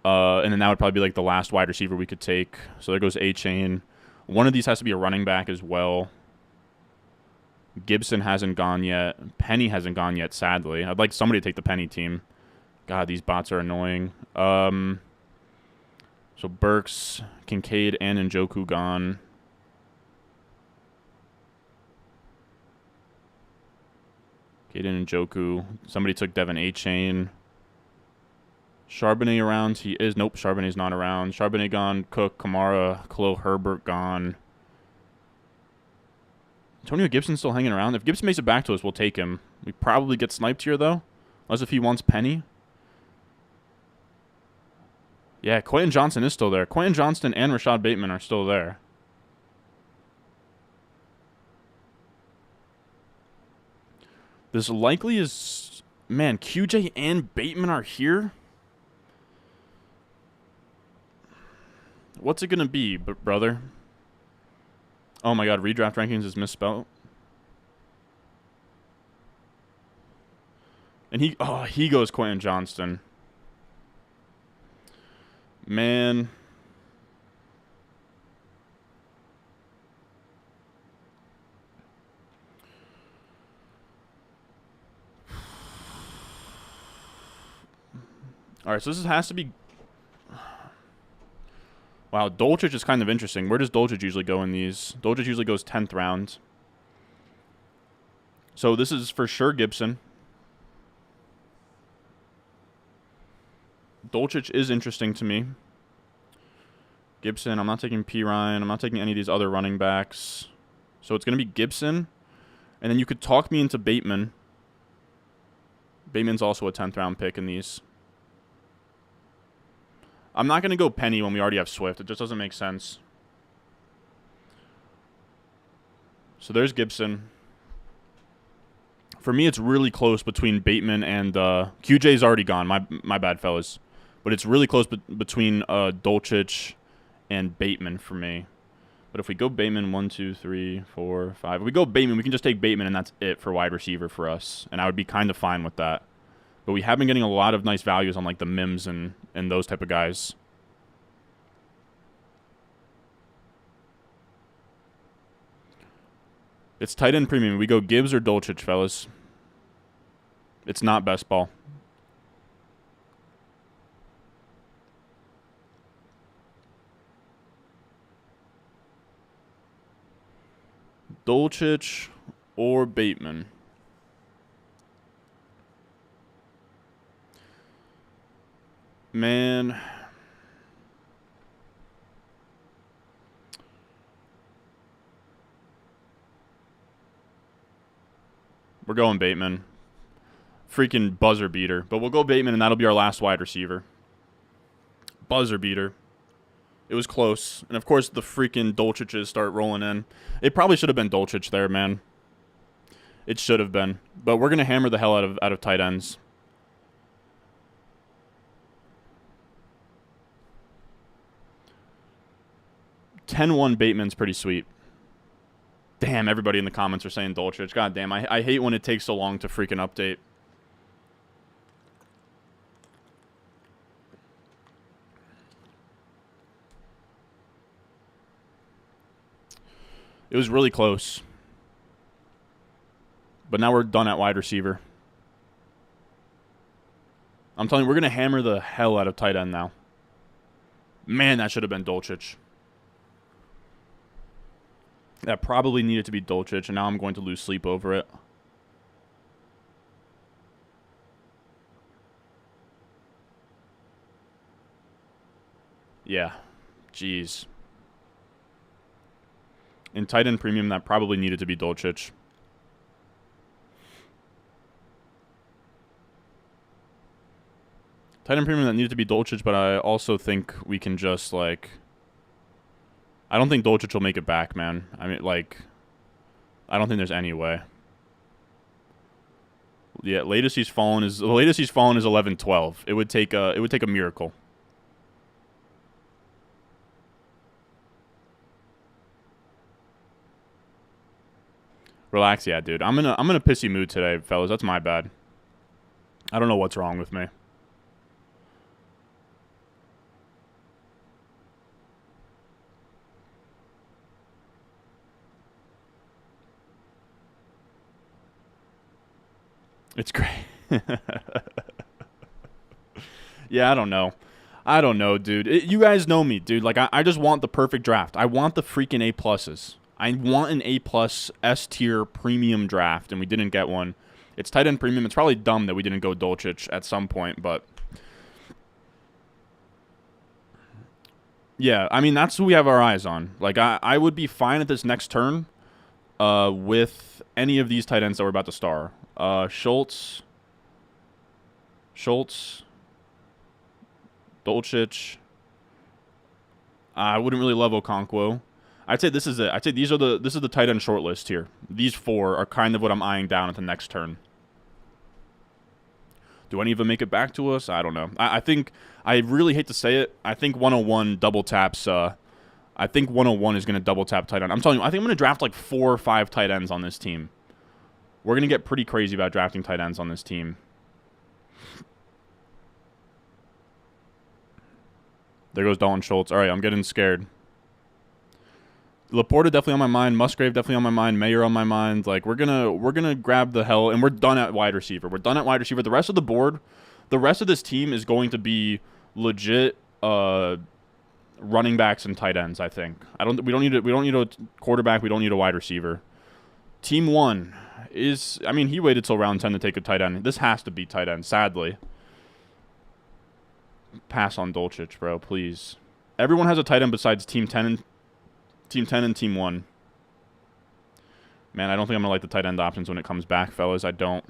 And then that would probably be like the last wide receiver we could take. So there goes A-Chain. One of these has to be a running back as well. Gibson hasn't gone yet. Penny hasn't gone yet, sadly. I'd like somebody to take the Penny team. God, these bots are annoying. So Burks, Kincaid, and Njoku gone. Caden Njoku. Somebody took Devin A-Chain. Charbonnet around. He is. Nope, Charbonnet's not around. Charbonnet gone. Cook, Kamara, Khalil Herbert gone. Antonio Gibson's still hanging around. If Gibson makes it back to us, we'll take him. We probably get sniped here, though. Unless if he wants Penny. Yeah, Quentin Johnson is still there. Quentin Johnston and Rashad Bateman are still there. This likely is... Man, QJ and Bateman are here? What's it going to be, brother? Oh my god, redraft rankings is misspelled. And he goes Quentin Johnston. Man. Alright, so this has to be... Wow, Dolchich is kind of interesting. Where does Dolchich usually go in these? Dolchich usually goes 10th round. So this is for sure Gibson. Dolchich is interesting to me. Gibson, I'm not taking P. Ryan. I'm not taking any of these other running backs. So it's going to be Gibson. And then you could talk me into Bateman. Bateman's also a 10th round pick in these. I'm not going to go Penny when we already have Swift. It just doesn't make sense. So there's Gibson. For me, it's really close between Bateman and... QJ's already gone. My bad, fellas. But it's really close between Dolchich and Bateman for me. But if we go Bateman, 1, 2, 3, 4, 5. If we go Bateman, we can just take Bateman, and that's it for wide receiver for us. And I would be kind of fine with that. But we have been getting a lot of nice values on like the Mims and those type of guys. It's tight end premium. We go Gibbs or Dolchich, fellas. It's not best ball. Dolchich or Bateman. Man. We're going Bateman. Freaking buzzer beater. But we'll go Bateman, and that'll be our last wide receiver. Buzzer beater. It was close. And, of course, the freaking Dolchiches start rolling in. It probably should have been Dolchich there, man. It should have been. But we're going to hammer the hell out of tight ends. $10-1 Bateman's pretty sweet. Damn, everybody in the comments are saying Dolchich. God damn, I hate when it takes so long to freaking update. It was really close. But now we're done at wide receiver. I'm telling you, we're going to hammer the hell out of tight end now. Man, that should have been Dulcich. That probably needed to be Dulcich, and now I'm going to lose sleep over it. Yeah. Jeez. In tight end premium, that probably needed to be Dulcich. Tight end premium, that needed to be Dulcich, but I also think we can just, like... I don't think Dulcich will make it back, man. I mean, like... I don't think there's any way. Yeah, latest he's fallen is 11-12. It would take a miracle. Relax, yeah, dude. I'm in a pissy mood today, fellas. That's my bad. I don't know what's wrong with me. It's great. Yeah, I don't know. I don't know, dude. You guys know me, dude. Like, I just want the perfect draft. I want the freaking A+. I want an A+ S-tier premium draft, and we didn't get one. It's tight end premium. It's probably dumb that we didn't go Dulcich at some point, but... Yeah, I mean, that's who we have our eyes on. Like, I would be fine at this next turn with any of these tight ends that we're about to star. Schultz, Dulcich. I wouldn't really love Okonkwo. I'd say this is it. I'd say this is the tight end short list here. These four are kind of what I'm eyeing down at the next turn. Do any of them make it back to us? I don't know. I think, I really hate to say it, I think 101 double taps, I think 101 is going to double tap tight end. I'm telling you, I think I'm going to draft like 4 or 5 tight ends on this team. We're going to get pretty crazy about drafting tight ends on this team. There goes Dalton Schultz. All right, I'm getting scared. Laporta definitely on my mind. Musgrave definitely on my mind. Mayer on my mind. Like, we're gonna grab the hell, and we're done at wide receiver. We're done at wide receiver. The rest of the board, the rest of this team is going to be legit running backs and tight ends. I think. We don't need a quarterback. We don't need a wide receiver. Team 1 is. I mean, he waited till round 10 to take a tight end. This has to be tight end. Sadly. Pass on Dulcich, bro. Please. Everyone has a tight end besides Team 10 and Team 1. Man, I don't think I'm going to like the tight end options when it comes back, fellas. I don't.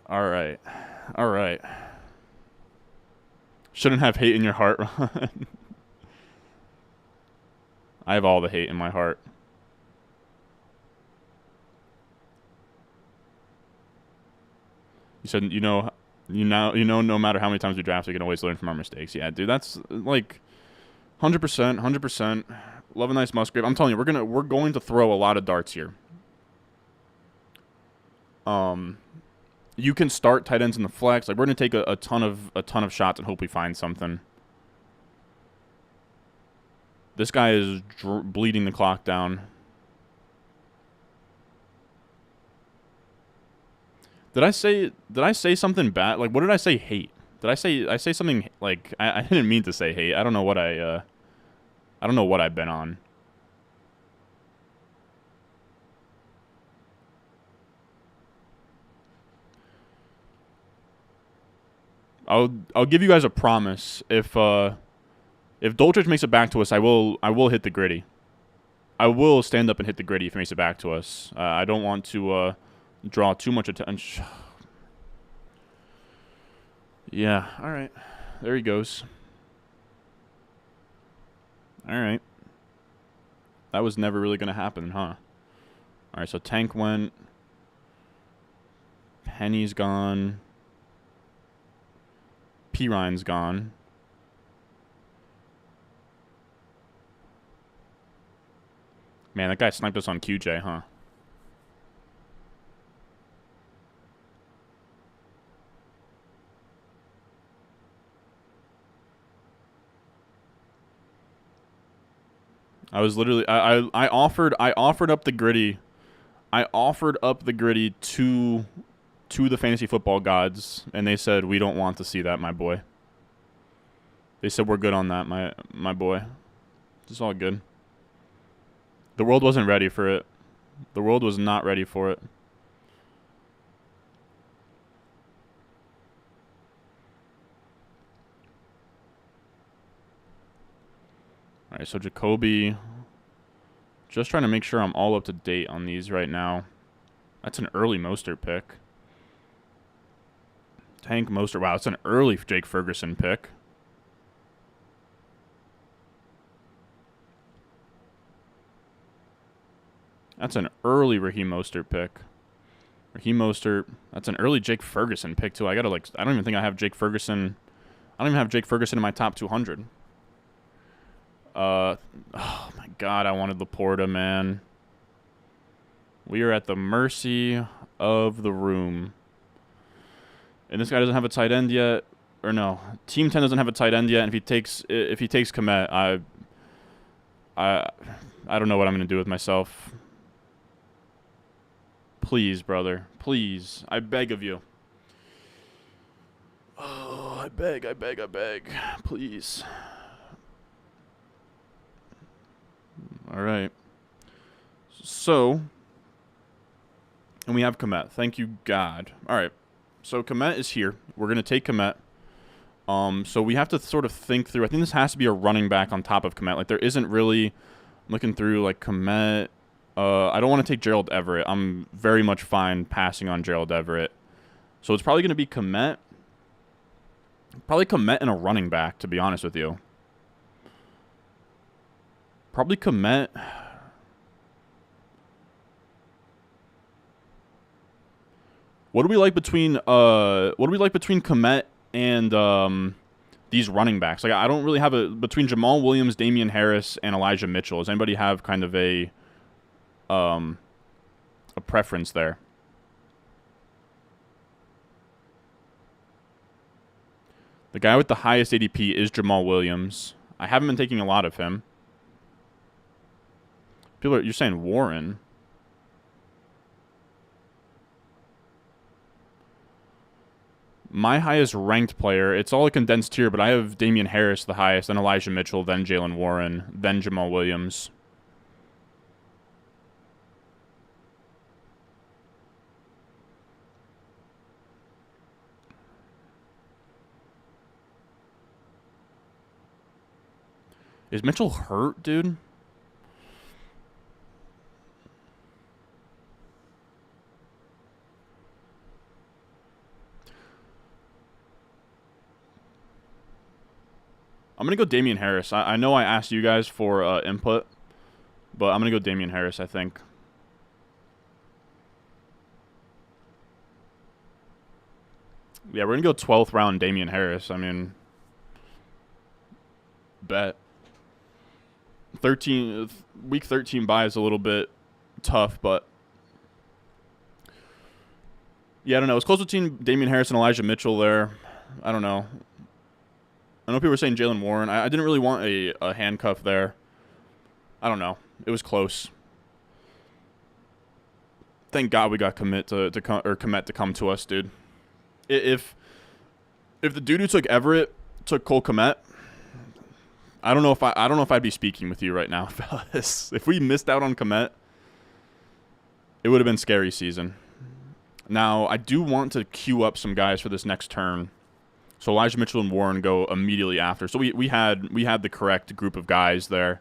All right. All right. Shouldn't have hate in your heart, Ron. I have all the hate in my heart. You said, no matter how many times we draft, we can always learn from our mistakes. Yeah, dude, that's like 100%. Love a nice Musgrave. I'm telling you, we're going to throw a lot of darts here. You can start tight ends in the flex. Like, we're gonna take a ton of shots and hope we find something. This guy is bleeding the clock down. Did I say something bad? Like, what did I say? Hate? Did I say something like I didn't mean to say hate. I don't know what I don't know what I've been on. I'll give you guys a promise. If Dulcich makes it back to us, I will hit the gritty. I will stand up and hit the gritty if he makes it back to us. I don't want to draw too much attention. Yeah, all right. There he goes. All right. That was never really going to happen, huh? All right, so Tank went. Penny's gone. P-Ryan's gone. Man, that guy sniped us on QJ, huh? I was literally I offered up the gritty. I offered up the gritty to the fantasy football gods, and they said we don't want to see that, my boy. They said we're good on that, my boy. It's all good. The world wasn't ready for it. The world was not ready for it. All right, so Jacoby. Just trying to make sure I'm all up to date on these right now. That's an early Mostert pick. Tank Mostert. Wow, it's an early Jake Ferguson pick. That's an early Raheem Mostert pick. Raheem Mostert. That's an early Jake Ferguson pick too. I don't even think I have Jake Ferguson. I don't even have Jake Ferguson in my top 200. Oh my God, I wanted Laporta, man. We are at the mercy of the room. And this guy doesn't have a tight end yet, or no? Team 10 doesn't have a tight end yet. And if he takes Komet, I don't know what I'm gonna do with myself. Please, brother, please, I beg of you. Oh, I beg, please. All right. So, and we have Komet. Thank you, God. All right. So Komet is here. We're gonna take Komet. So we have to sort of think through. I think this has to be a running back on top of Komet. Like there isn't really. I'm looking through like Komet. I don't want to take Gerald Everett. I'm very much fine passing on Gerald Everett. So it's probably gonna be Komet. Probably Komet and a running back, to be honest with you. Probably Komet. What do we like between Komet and these running backs? Like I don't really have a between Jamal Williams, Damian Harris, and Elijah Mitchell. Does anybody have kind of a preference there? The guy with the highest ADP is Jamal Williams. I haven't been taking a lot of him. You're saying Warren. My highest ranked player, it's all a condensed tier, but I have Damian Harris the highest, then Elijah Mitchell, then Jalen Warren, then Jamal Williams. Is Mitchell hurt, dude? I'm going to go Damian Harris. I know I asked you guys for input, but I'm going to go Damian Harris, I think. Yeah, we're going to go 12th round Damian Harris. I mean, bet. Week 13 bye is a little bit tough, but yeah, I don't know. It's close between Damian Harris and Elijah Mitchell there. I don't know. I know people were saying Jalen Warren. I didn't really want a handcuff there. I don't know. It was close. Thank God we got Komet to come to us, dude. If the dude who took Everett took Cole Komet, I don't know if I'd be speaking with you right now, fellas. If we missed out on Komet, it would have been scary season. Now I do want to queue up some guys for this next turn. So Elijah Mitchell and Warren go immediately after. So we had the correct group of guys there.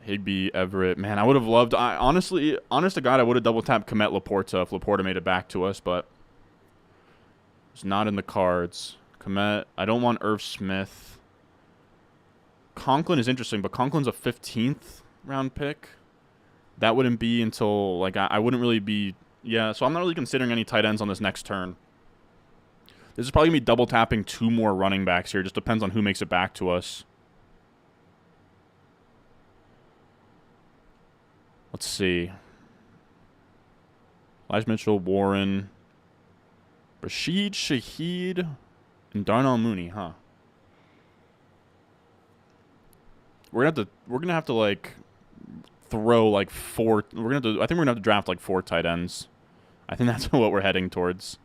Higbee, Everett. Man, I would have loved... honest to God, I would have double-tapped Komet Laporta if Laporta made it back to us, but it's not in the cards. Komet. I don't want Irv Smith. Conklin is interesting, but Conklin's a 15th round pick. That wouldn't be until... like I wouldn't really be... Yeah, so I'm not really considering any tight ends on this next turn. This is probably going to be double-tapping 2 more running backs here. Just depends on who makes it back to us. Let's see. Elijah Mitchell, Warren, Rashid Shaheed, and Darnell Mooney, huh? we're gonna have to like throw like four. I think we're gonna have to draft like 4 tight ends. I think that's what we're heading towards.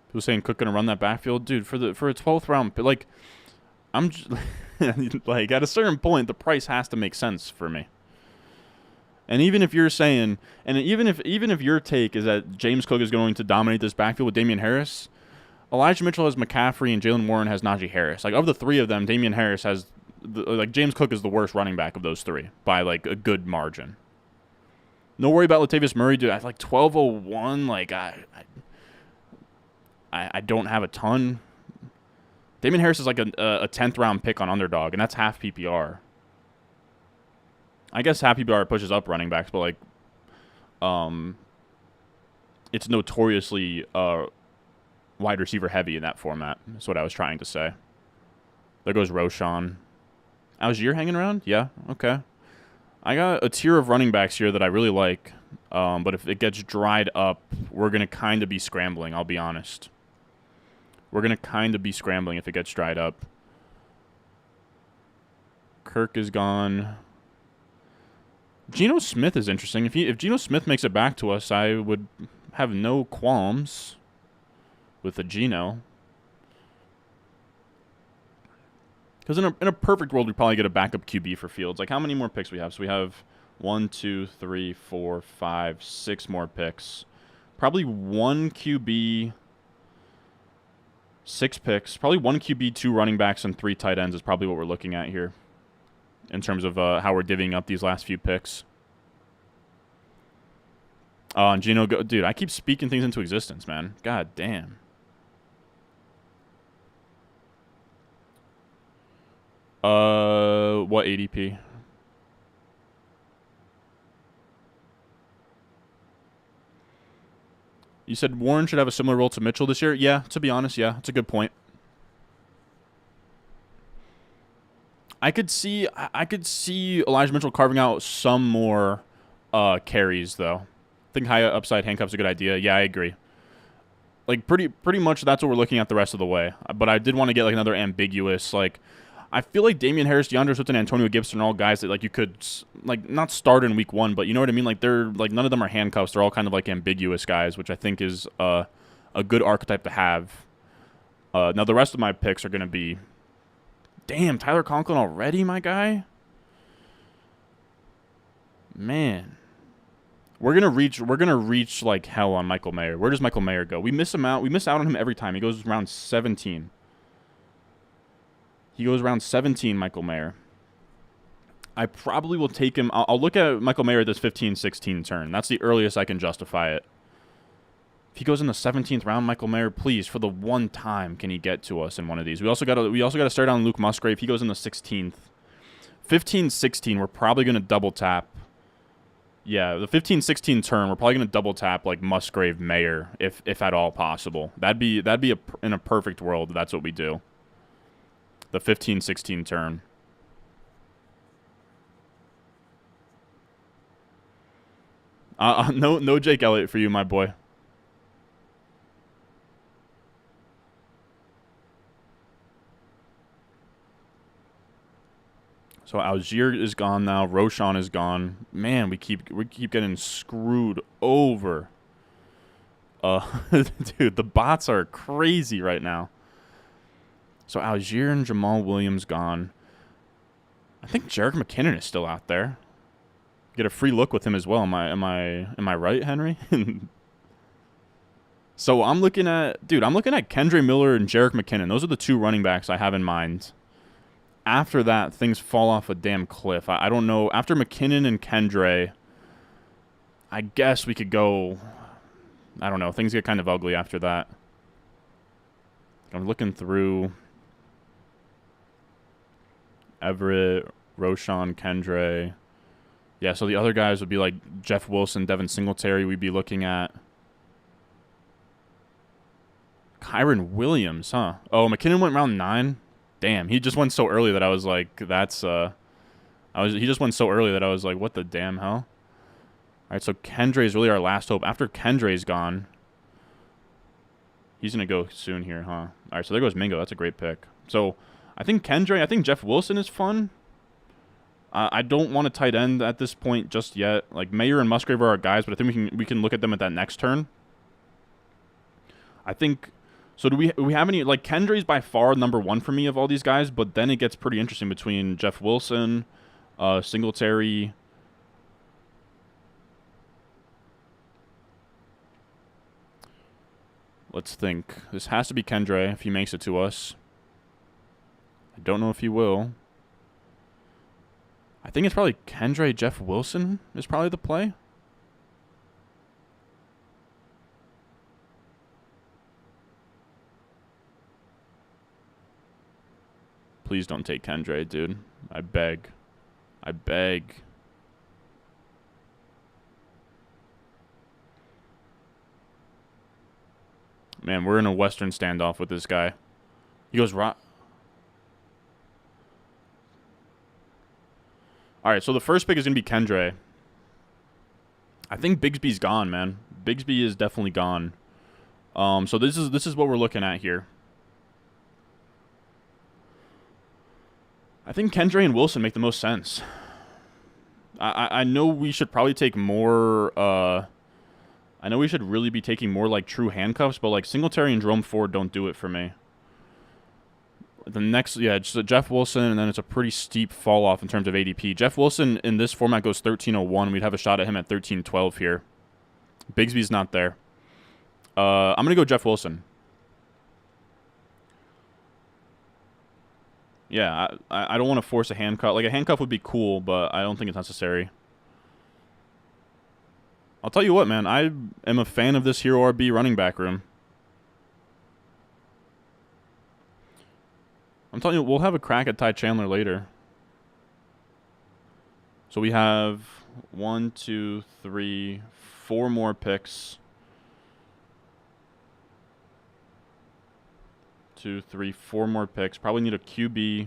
People saying Cook gonna run that backfield, dude. For a 12th round, but like, I'm just, like at a certain point, the price has to make sense for me. And even if you're saying, and even if your take is that James Cook is going to dominate this backfield with Damian Harris, Elijah Mitchell has McCaffrey and Jalen Warren has Najee Harris. Like of the 3 of them, Damian Harris has like James Cook is the worst running back of those 3 by like a good margin. No worry about Latavius Murray, dude. I like 1201. Like I don't have a ton. Damian Harris is like a 10th round pick on Underdog, and that's half PPR. I guess half PPR pushes up running backs, but like, it's notoriously wide receiver heavy in that format. That's what I was trying to say. There goes Roshan. Algier hanging around? Yeah, okay. I got a tier of running backs here that I really like, but if it gets dried up, we're going to kind of be scrambling, I'll be honest. We're going to kind of be scrambling if it gets dried up. Kirk is gone. Geno Smith is interesting. If Geno Smith makes it back to us, I would have no qualms with a Geno. Because in a perfect world, we'd probably get a backup QB for Fields. Like, how many more picks we have? So we have 1, 2, 3, 4, 5, 6 more picks. Probably 1 QB, 6 picks. Probably 1 QB, 2 running backs, and 3 tight ends is probably what we're looking at here in terms of how we're divvying up these last few picks. And Geno, dude, I keep speaking things into existence, man. God damn. What ADP? You said Warren should have a similar role to Mitchell this year? Yeah, to be honest, yeah. That's a good point. I could see Elijah Mitchell carving out some more carries, though. I think high upside handcuff's a good idea. Yeah, I agree. Like, pretty much that's what we're looking at the rest of the way. But I did want to get, like, another ambiguous, like, I feel like Damian Harris, DeAndre Swift, and Antonio Gibson are all guys that, like, you could, like, not start in week 1, but you know what I mean? Like, they're, like, none of them are handcuffs. They're all kind of, like, ambiguous guys, which I think is a good archetype to have. Now, the rest of my picks are going to be, damn, Tyler Conklin already, my guy? Man. We're gonna reach like hell on Michael Mayer. Where does Michael Mayer go? We miss him out. We miss out on him every time. He goes around 17. He goes around 17, Michael Mayer. I probably will take him. I'll look at Michael Mayer at this 15-16 turn. That's the earliest I can justify it. If he goes in the 17th round, Michael Mayer, please, for the one time, can he get to us in one of these? We also got to start on Luke Musgrave. He goes in the 16th. 15-16, we're probably going to double tap. Yeah, the 15-16 turn, we're probably going to double tap like Musgrave Mayer, if at all possible. That'd be in a perfect world. That's what we do. The 15-16 turn. No Jake Elliott for you, my boy. So Algier is gone now. Roshan is gone. Man, we keep getting screwed over. Dude, the bots are crazy right now. So Algier and Jamal Williams gone. I think Jerick McKinnon is still out there. Get a free look with him as well. Am I right, Henry? So I'm looking at Kendre Miller and Jerick McKinnon. Those are the 2 running backs I have in mind. After that, things fall off a damn cliff. I don't know. After McKinnon and Kendre, I guess we could go. I don't know. Things get kind of ugly after that. I'm looking through Everett, Roshan, Kendre. Yeah, so the other guys would be like Jeff Wilson, Devin Singletary. We'd be looking at Kyron Williams, huh? Oh, McKinnon went round 9. Damn, he just went so early that I was like, I He just went so early that I was like, what the damn hell? All right, so Kendre is really our last hope. After Kendre's gone, he's going to go soon here, huh? All right, so there goes Mingo. That's a great pick. So I think Kendre, I think Jeff Wilson is fun. I don't want a tight end at this point just yet. Like, Mayer and Musgrave are our guys, but I think we can look at them at that next turn. I think... So do we have any... Like, Kendre's by far number one for me of all these guys, but then it gets pretty interesting between Jeff Wilson, Singletary... Let's think. This has to be Kendre if he makes it to us. I don't know if he will. I think it's probably Kendre. Jeff Wilson is probably the play. Please don't take Kendre, dude. I beg. I beg. Man, we're in a Western standoff with this guy. He goes right. All right, so the first pick is going to be Kendre. I think Bigsby's gone, man. Bigsby is definitely gone. So this is what we're looking at here. I think Kendre and Wilson make the most sense. I know we should probably take more... I know we should really be taking more, like, true handcuffs, but, like, Singletary and Jerome Ford don't do it for me. The next, yeah, it's Jeff Wilson, and then it's a pretty steep fall off in terms of ADP. Jeff Wilson in this format goes 1301. We'd have a shot at him at 1312 here. Bigsby's not there. I'm going to go Jeff Wilson. Yeah, I don't want to force a handcuff. Like, a handcuff would be cool, but I don't think it's necessary. I'll tell you what, man. I am a fan of this Hero RB running back room. I'm telling you, we'll have a crack at Ty Chandler later. So we have 1, 2, 3, 4 more picks. 2, 3, 4 more picks. Probably need a QB.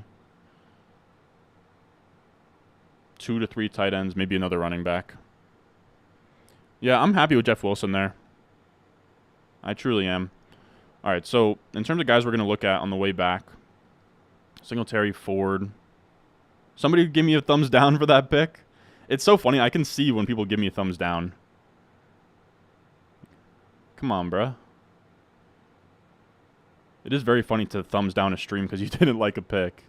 2 to 3 tight ends, maybe another running back. Yeah, I'm happy with Jeff Wilson there. I truly am. All right, so in terms of guys we're going to look at on the way back, Singletary, Ford. Somebody give me a thumbs down for that pick. It's so funny. I can see when people give me a thumbs down. Come on, bruh. It is very funny to thumbs down a stream because you didn't like a pick.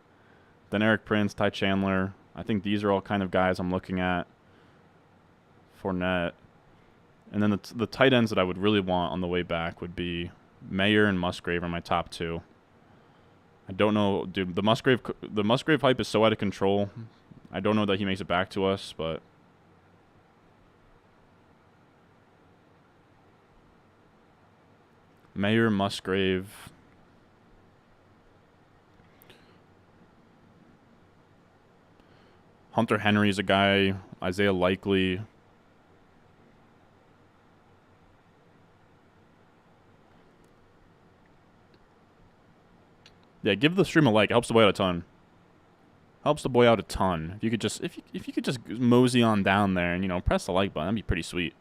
Then Eric Prince, Ty Chandler. I think these are all kind of guys I'm looking at. Fournette. And then the tight ends that I would really want on the way back would be Mayer and Musgrave are my top two. I don't know, dude. The Musgrave hype is so out of control. I don't know that he makes it back to us, but Mayer, Musgrave. Hunter Henry is a guy. Isaiah Likely. Yeah, give the stream a like. It helps the boy out a ton. Helps the boy out a ton. If you could just if you could just mosey on down there and, you know, press the like button, that'd be pretty sweet.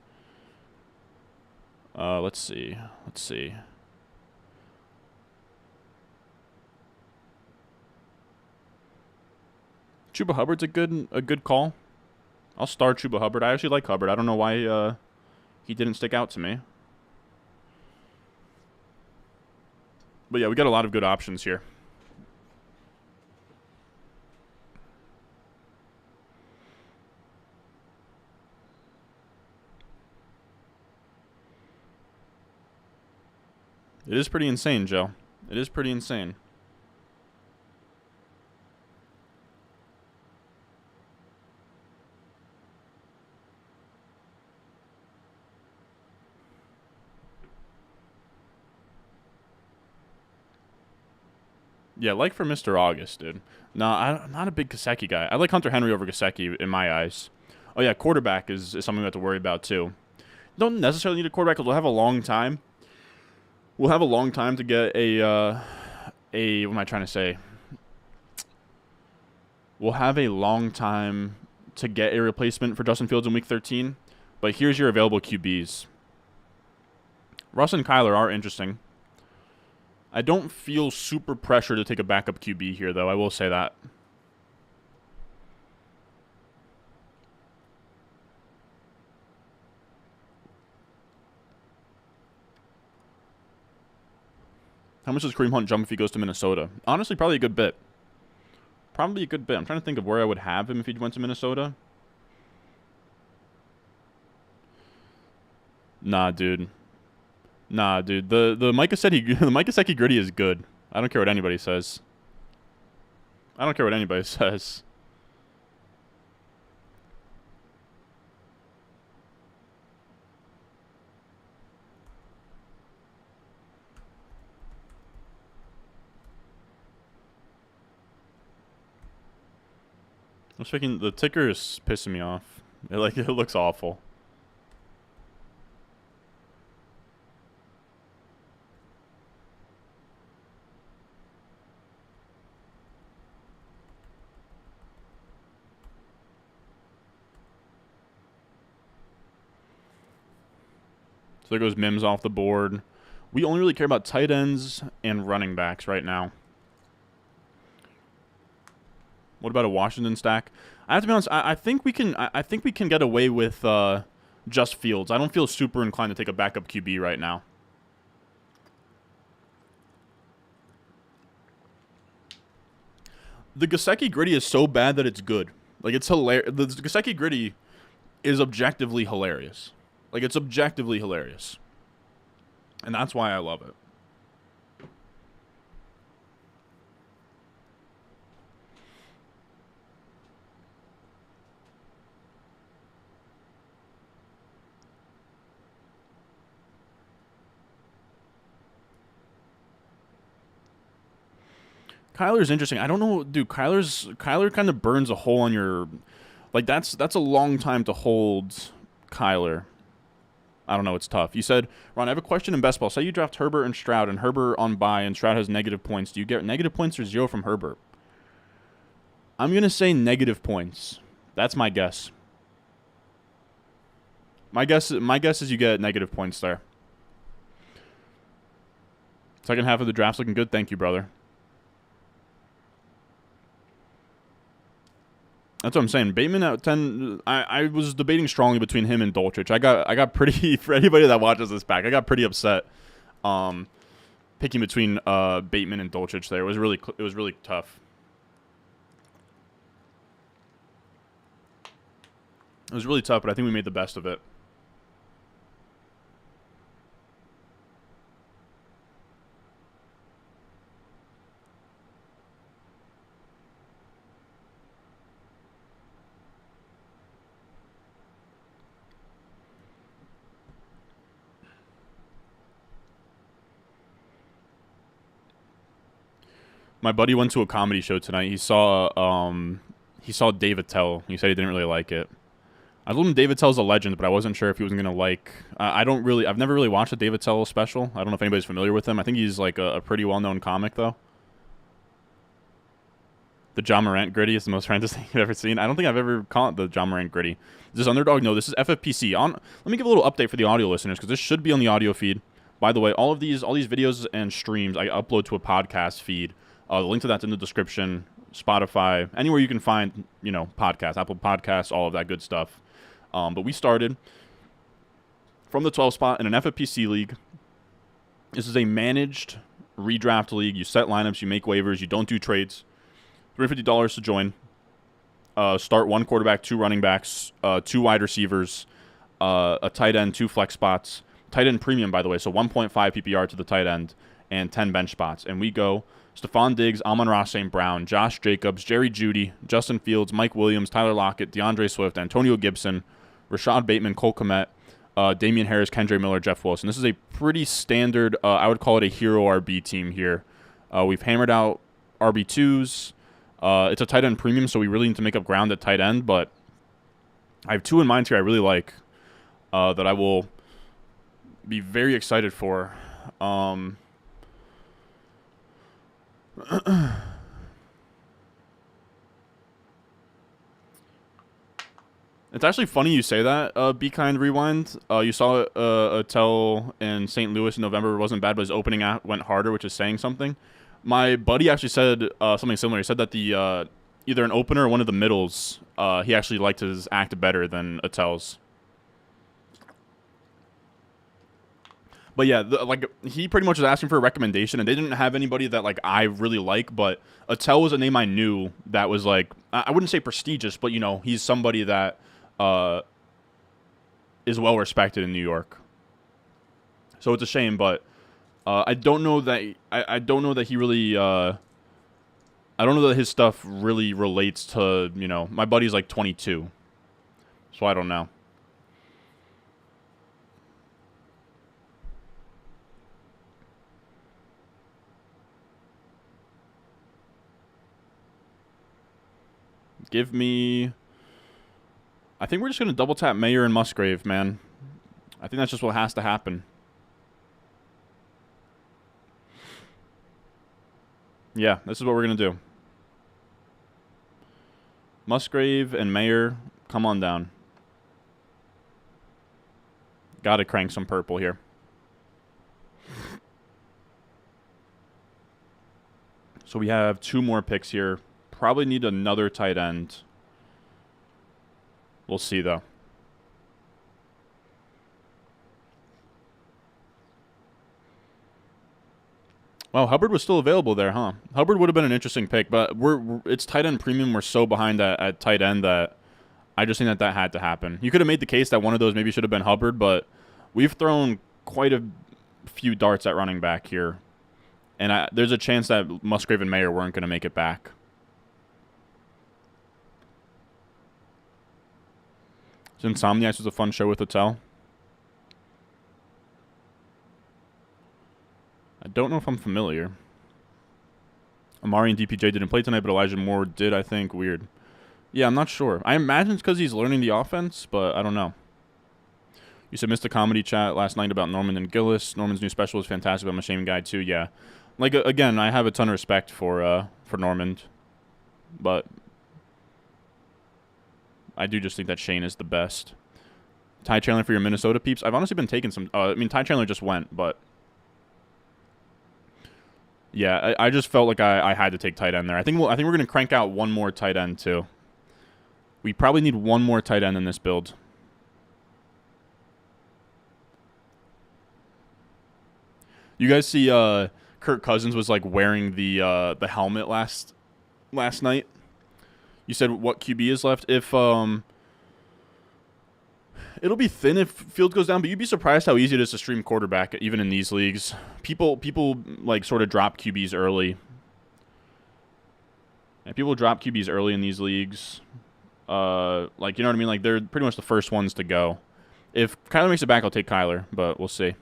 Let's see. Let's see. Chuba Hubbard's a good call. I'll start Chuba Hubbard. I actually like Hubbard. I don't know why he didn't stick out to me. But yeah, we got a lot of good options here. It is pretty insane, Joe. It is pretty insane. Yeah, like for Mr. August, dude. No, I'm not a big Gesicki guy. I like Hunter Henry over Gesicki in my eyes. Oh, yeah, quarterback is something we have to worry about, too. Don't necessarily need a quarterback because we'll have a long time. We'll have a long time to get a what am I trying to say? will have a long time to get a replacement for Justin Fields in Week 13. But here's your available QBs. Russ and Kyler are interesting. I don't feel super pressure to take a backup QB here, though. I will say that. How much does Kareem Hunt jump if he goes to Minnesota? Honestly, probably a good bit. Probably a good bit. I'm trying to think of where I would have him if he went to Minnesota. Nah, dude. Nah, dude. The Mike Gesicki gritty is good. I don't care what anybody says. I don't care what anybody says. I'm thinking the ticker is pissing me off. It looks awful. So there goes Mims off the board. We only really care about tight ends and running backs right now. What about a Washington stack? I have to be honest. I think we can. I think we can get away with just Fields. I don't feel super inclined to take a backup QB right now. The Gesicki gritty is so bad that it's good. Like, it's hilarious. The Gesicki gritty is objectively hilarious. Like, it's objectively hilarious. And that's why I love it. Kyler's interesting. I don't know, dude. Kyler kind of burns a hole on your, like, that's a long time to hold Kyler. I don't know. It's tough. You said, Ron, I have a question in best ball. Say you draft Herbert and Stroud, and Herbert on bye, and Stroud has negative points. Do you get negative points or 0 from Herbert? I'm gonna say negative points. That's my guess. My guess is you get negative points there. Second half of the draft's looking good. Thank you, brother. That's what I'm saying. Bateman at 10. I was debating strongly between him and Dulcich. I got pretty, for anybody that watches this back, I got pretty upset picking between Bateman and Dulcich there. It was really tough. It was really tough, but I think we made the best of it. My buddy went to a comedy show tonight. He saw Dave Attell. He said he didn't really like it. I told him Dave Attell's a legend, but I wasn't sure if he was gonna like. I've never really watched a Dave Attell special. I don't know if anybody's familiar with him. I think he's like a pretty well-known comic though. The John Morant gritty is the most horrendous thing I've ever seen. I don't think I've ever called it the John Morant gritty. This underdog? No, this is FFPC. Let me give a little update for the audio listeners because this should be on the audio feed. By the way, all these videos and streams I upload to a podcast feed. The link to that's in the description. Spotify, anywhere you can find, podcasts, Apple Podcasts, all of that good stuff. But we started from the 12 spot in an FFPC league. This is a managed redraft league. You set lineups, you make waivers, you don't do trades. $350 to join. Start 1 quarterback, 2 running backs, 2 wide receivers, a tight end, 2 flex spots. Tight end premium, by the way, so 1.5 PPR to the tight end and 10 bench spots. And we go Stephon Diggs, Amon-Ra St. Brown, Josh Jacobs, Jerry Jeudy, Justin Fields, Mike Williams, Tyler Lockett, DeAndre Swift, Antonio Gibson, Rashad Bateman, Cole Kmet, Damian Harris, Kendre Miller, Jeff Wilson. This is a pretty standard, I would call it a hero RB team here. We've hammered out RB2s. It's a tight end premium, so we really need to make up ground at tight end, but I have 2 in mind here I really like that I will be very excited for. It's actually funny you say that, Be Kind Rewind. You saw Attell in St. Louis in November wasn't bad, but his opening act went harder, which is saying something. My buddy actually said something similar. He said that the either an opener or one of the middles, he actually liked his act better than Attell's. But yeah, like he pretty much was asking for a recommendation, and they didn't have anybody that like I really like. But Attell was a name I knew that was like I wouldn't say prestigious, but you know he's somebody that uh, is well respected in New York. So it's a shame, but I don't know that I don't know that he really I don't know that his stuff really relates to my buddy's like 22, so I don't know. Give me. I think we're just gonna double tap Mayer and Musgrave, man. I think that's just what has to happen. Yeah, this is what we're gonna do. Musgrave and Mayer, come on down. Gotta crank some purple here. So we have 2 more picks here. Probably need another tight end. We'll see, though. Well, Hubbard was still available there, huh? Hubbard would have been an interesting pick, but it's tight end premium. We're so behind at tight end that I just think that had to happen. You could have made the case that one of those maybe should have been Hubbard, but we've thrown quite a few darts at running back here. And there's a chance that Musgrave and Mayer weren't going to make it back. So Insomniacs was a fun show with Attell. I don't know if I'm familiar. Amari and DPJ didn't play tonight, but Elijah Moore did, I think. Weird. Yeah, I'm not sure. I imagine it's because he's learning the offense, but I don't know. You said missed a comedy chat last night about Norman and Gillis. Norman's new special was fantastic. I'm a Shane guy, too. Yeah. Like, again, I have a ton of respect for Normand, but I do just think that Shane is the best. Ty Chandler for your Minnesota peeps. I've honestly been taking some. I mean, Ty Chandler just went, but yeah, I just felt like I had to take tight end there. I think we're gonna crank out one more tight end too. We probably need one more tight end in this build. You guys see Kirk Cousins was like wearing the helmet last night. You said what QB is left? If it'll be thin if Field goes down, but you'd be surprised how easy it is to stream quarterback even in these leagues. People like sort of drop QBs early. And people drop QBs early in these leagues. Like you know what I mean? Like they're pretty much the first ones to go. If Kyler makes it back, I'll take Kyler, but we'll see.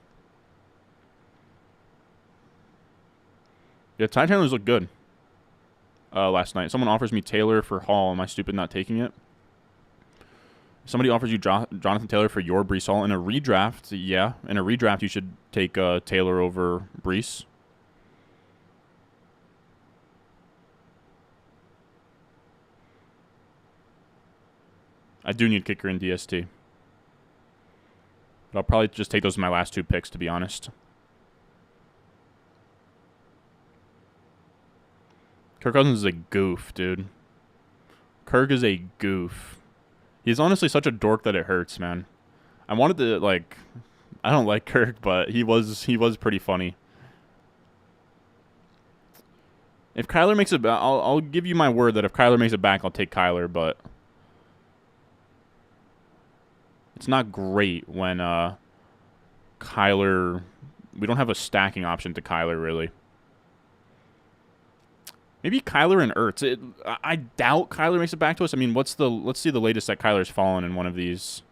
Yeah, Ty Chandler's looked good last night. Someone offers me Taylor for Hall. Am I stupid not taking it? Somebody offers you Jonathan Taylor for your Breece Hall in a redraft. Yeah, in a redraft, you should take Taylor over Breece. I do need kicker in DST. But I'll probably just take those as my last 2 picks, to be honest. Kirk Cousins is a goof, dude. Kirk is a goof. He's honestly such a dork that it hurts, man. I wanted to, like... I don't like Kirk, but he was pretty funny. If Kyler makes it back... I'll give you my word that if Kyler makes it back, I'll take Kyler, but... It's not great when Kyler... We don't have a stacking option to Kyler, really. Maybe Kyler and Ertz. I doubt Kyler makes it back to us. I mean, let's see the latest that Kyler's fallen in one of these.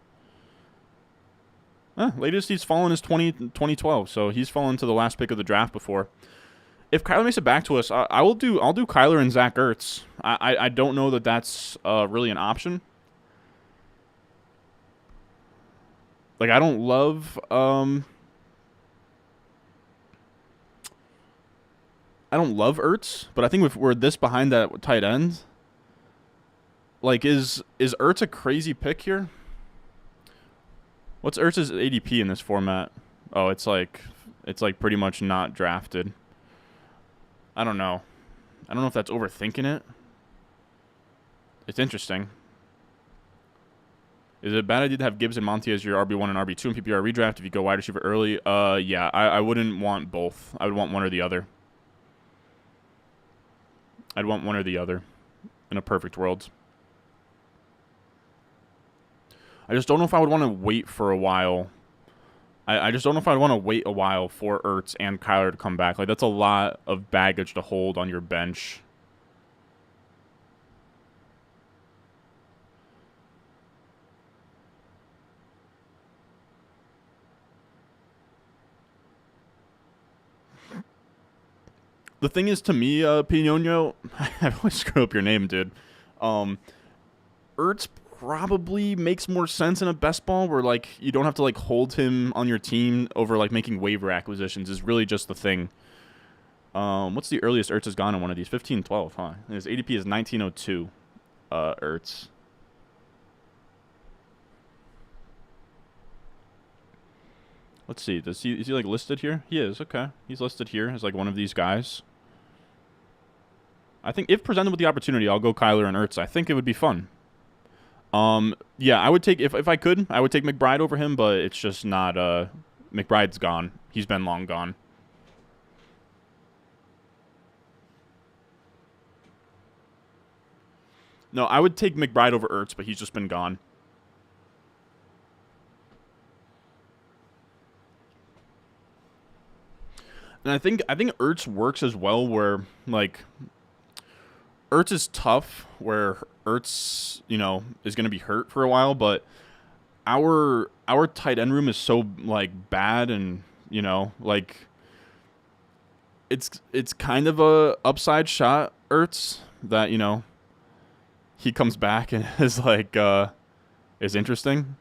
Latest he's fallen is 2012, so he's fallen to the last pick of the draft before. If Kyler makes it back to us, I'll do Kyler and Zach Ertz. I don't know that that's really an option. Like I don't love Ertz, but I think if we're this behind that tight end, Like, is Ertz a crazy pick here? What's Ertz's ADP in this format? Oh, it's like pretty much not drafted. I don't know. I don't know if that's overthinking it. It's interesting. Is it a bad idea to have Gibbs and Monty as your RB1 and RB2 in PPR redraft if you go wide receiver early? Yeah, I wouldn't want both. I would want one or the other. I'd want one or the other in a perfect world. I just don't know if I would want to wait for a while. I just don't know if I'd want to wait a while for Ertz and Kyler to come back. Like, that's a lot of baggage to hold on your bench. The thing is, to me, Pinoño, I always screw up your name, dude. Ertz probably makes more sense in a best ball where, like, you don't have to, like, hold him on your team over, like, making waiver acquisitions is really just the thing. What's the earliest Ertz has gone in one of these? 15-12, huh? And his ADP is 1902, Ertz. Let's see. Is he like listed here? He is. Okay. He's listed here as like one of these guys. I think if presented with the opportunity, I'll go Kyler and Ertz. I think it would be fun. Yeah, I would take if I could, I would take McBride over him, but it's just not McBride's gone. He's been long gone. No, I would take McBride over Ertz, but he's just been gone. And I think Ertz works as well where, like, Ertz is tough where Ertz, you know, is going to be hurt for a while, but our tight end room is so, like, bad and, you know, like, it's kind of a upside shot, Ertz, that, you know, he comes back and is like is interesting.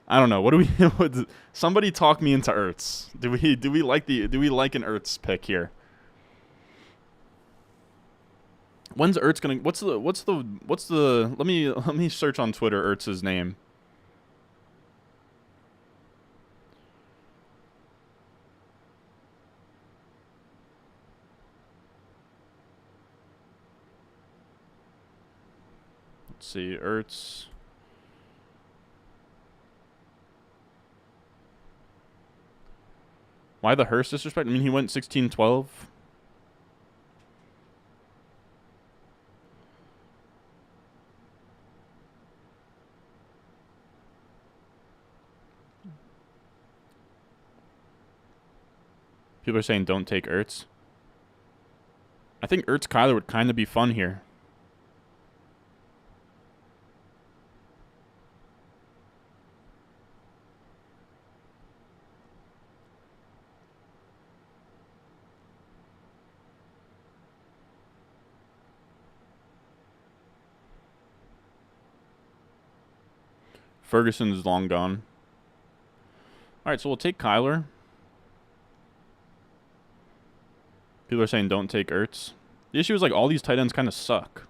I don't know. What do we? Somebody talk me into Ertz. Do we like an Ertz pick here? When's Ertz gonna? What's the? Let me search on Twitter Ertz's name. Let's see, Ertz. Why the Hurst disrespect? I mean, he went 16-12. People are saying don't take Ertz. I think Ertz Kyler would kind of be fun here. Ferguson's long gone. All right, so we'll take Kyler. People are saying don't take Ertz. The issue is, like, all these tight ends kind of suck.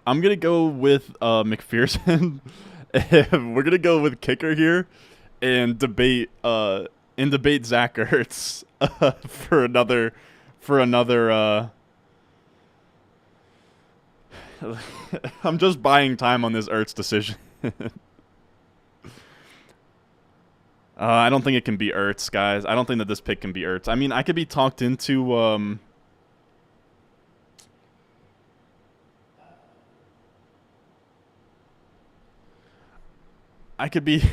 I'm gonna go with McPherson. We're gonna go with kicker here, and debate Zach Ertz for another. I'm just buying time on this Ertz decision. I don't think it can be Ertz, guys. I don't think that this pick can be Ertz. I mean, I could be talked into. I could be.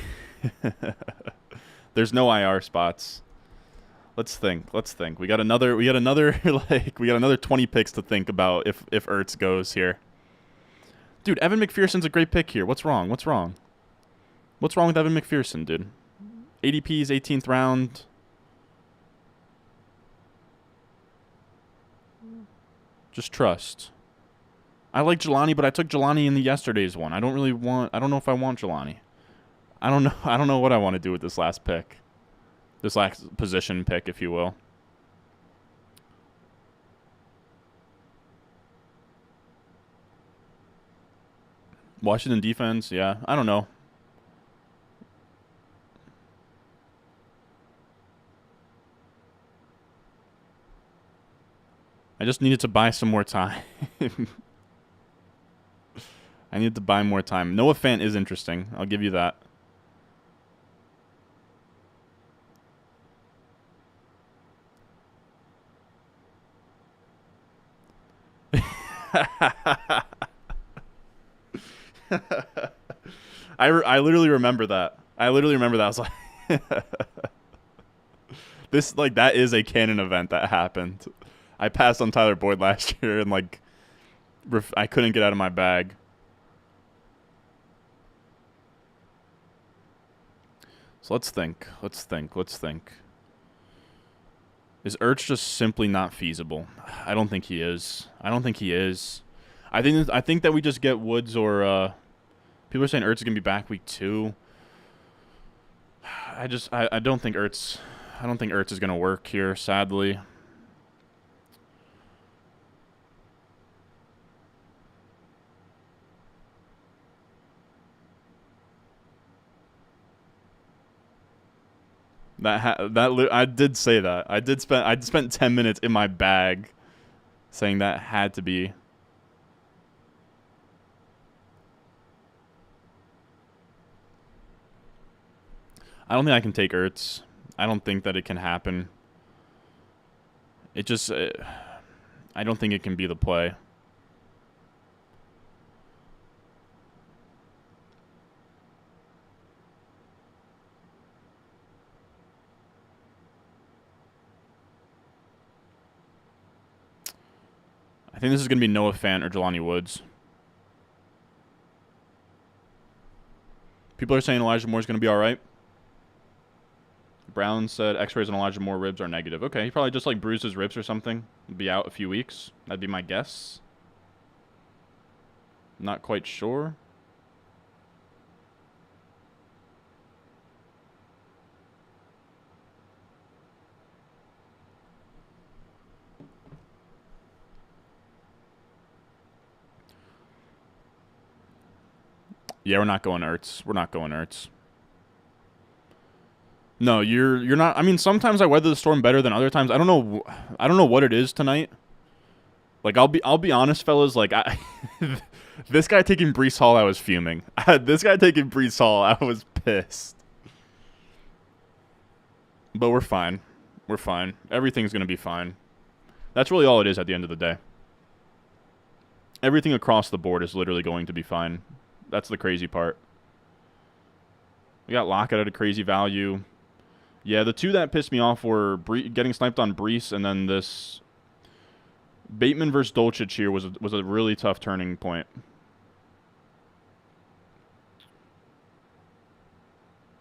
There's no IR spots. Let's think. Let's think. We got another like we got another 20 picks to think about if Ertz goes here. Dude, Evan McPherson's a great pick here. What's wrong? What's wrong? What's wrong with Evan McPherson, dude? ADP's 18th round. Just trust. I like Jelani, but I took Jelani in the yesterday's one. I don't know if I want Jelani. I don't know. I don't know what I want to do with this last pick. This last position pick, if you will. Washington defense, yeah. I don't know. I just needed to buy some more time. I need to buy more time. Noah Fant is interesting. I'll give you that. I literally remember that. I was like, this, like, that is a canon event that happened. I passed on Tyler Boyd last year and, like, I couldn't get out of my bag. So let's think. Let's think. Is Ertz just simply not feasible? I don't think he is. I think that we just get Woods or people are saying Ertz is gonna be back week 2. I don't think Ertz is gonna work here, sadly. I did say that. I spent 10 minutes in my bag saying that had to be. I don't think I can take Ertz. I don't think that it can happen. I don't think it can be the play. I think this is going to be Noah Fant or Jelani Woods. People are saying Elijah Moore's going to be all right. Brown said X-rays on Elijah Moore ribs are negative. Okay, he probably just like bruised his ribs or something. He'll be out a few weeks. That'd be my guess. Not quite sure. Yeah, we're not going Ertz. No, you're not. I mean, sometimes I weather the storm better than other times. I don't know what it is tonight. Like, I'll be honest, fellas. Like, this guy taking Breece Hall, I was fuming. This guy taking Breece Hall, I was pissed. But we're fine. Everything's gonna be fine. That's really all it is at the end of the day. Everything across the board is literally going to be fine. That's the crazy part. We got Lockett at a crazy value. Yeah, the two that pissed me off were getting sniped on Breece, and then this Bateman versus Dolchich here was a really tough turning point.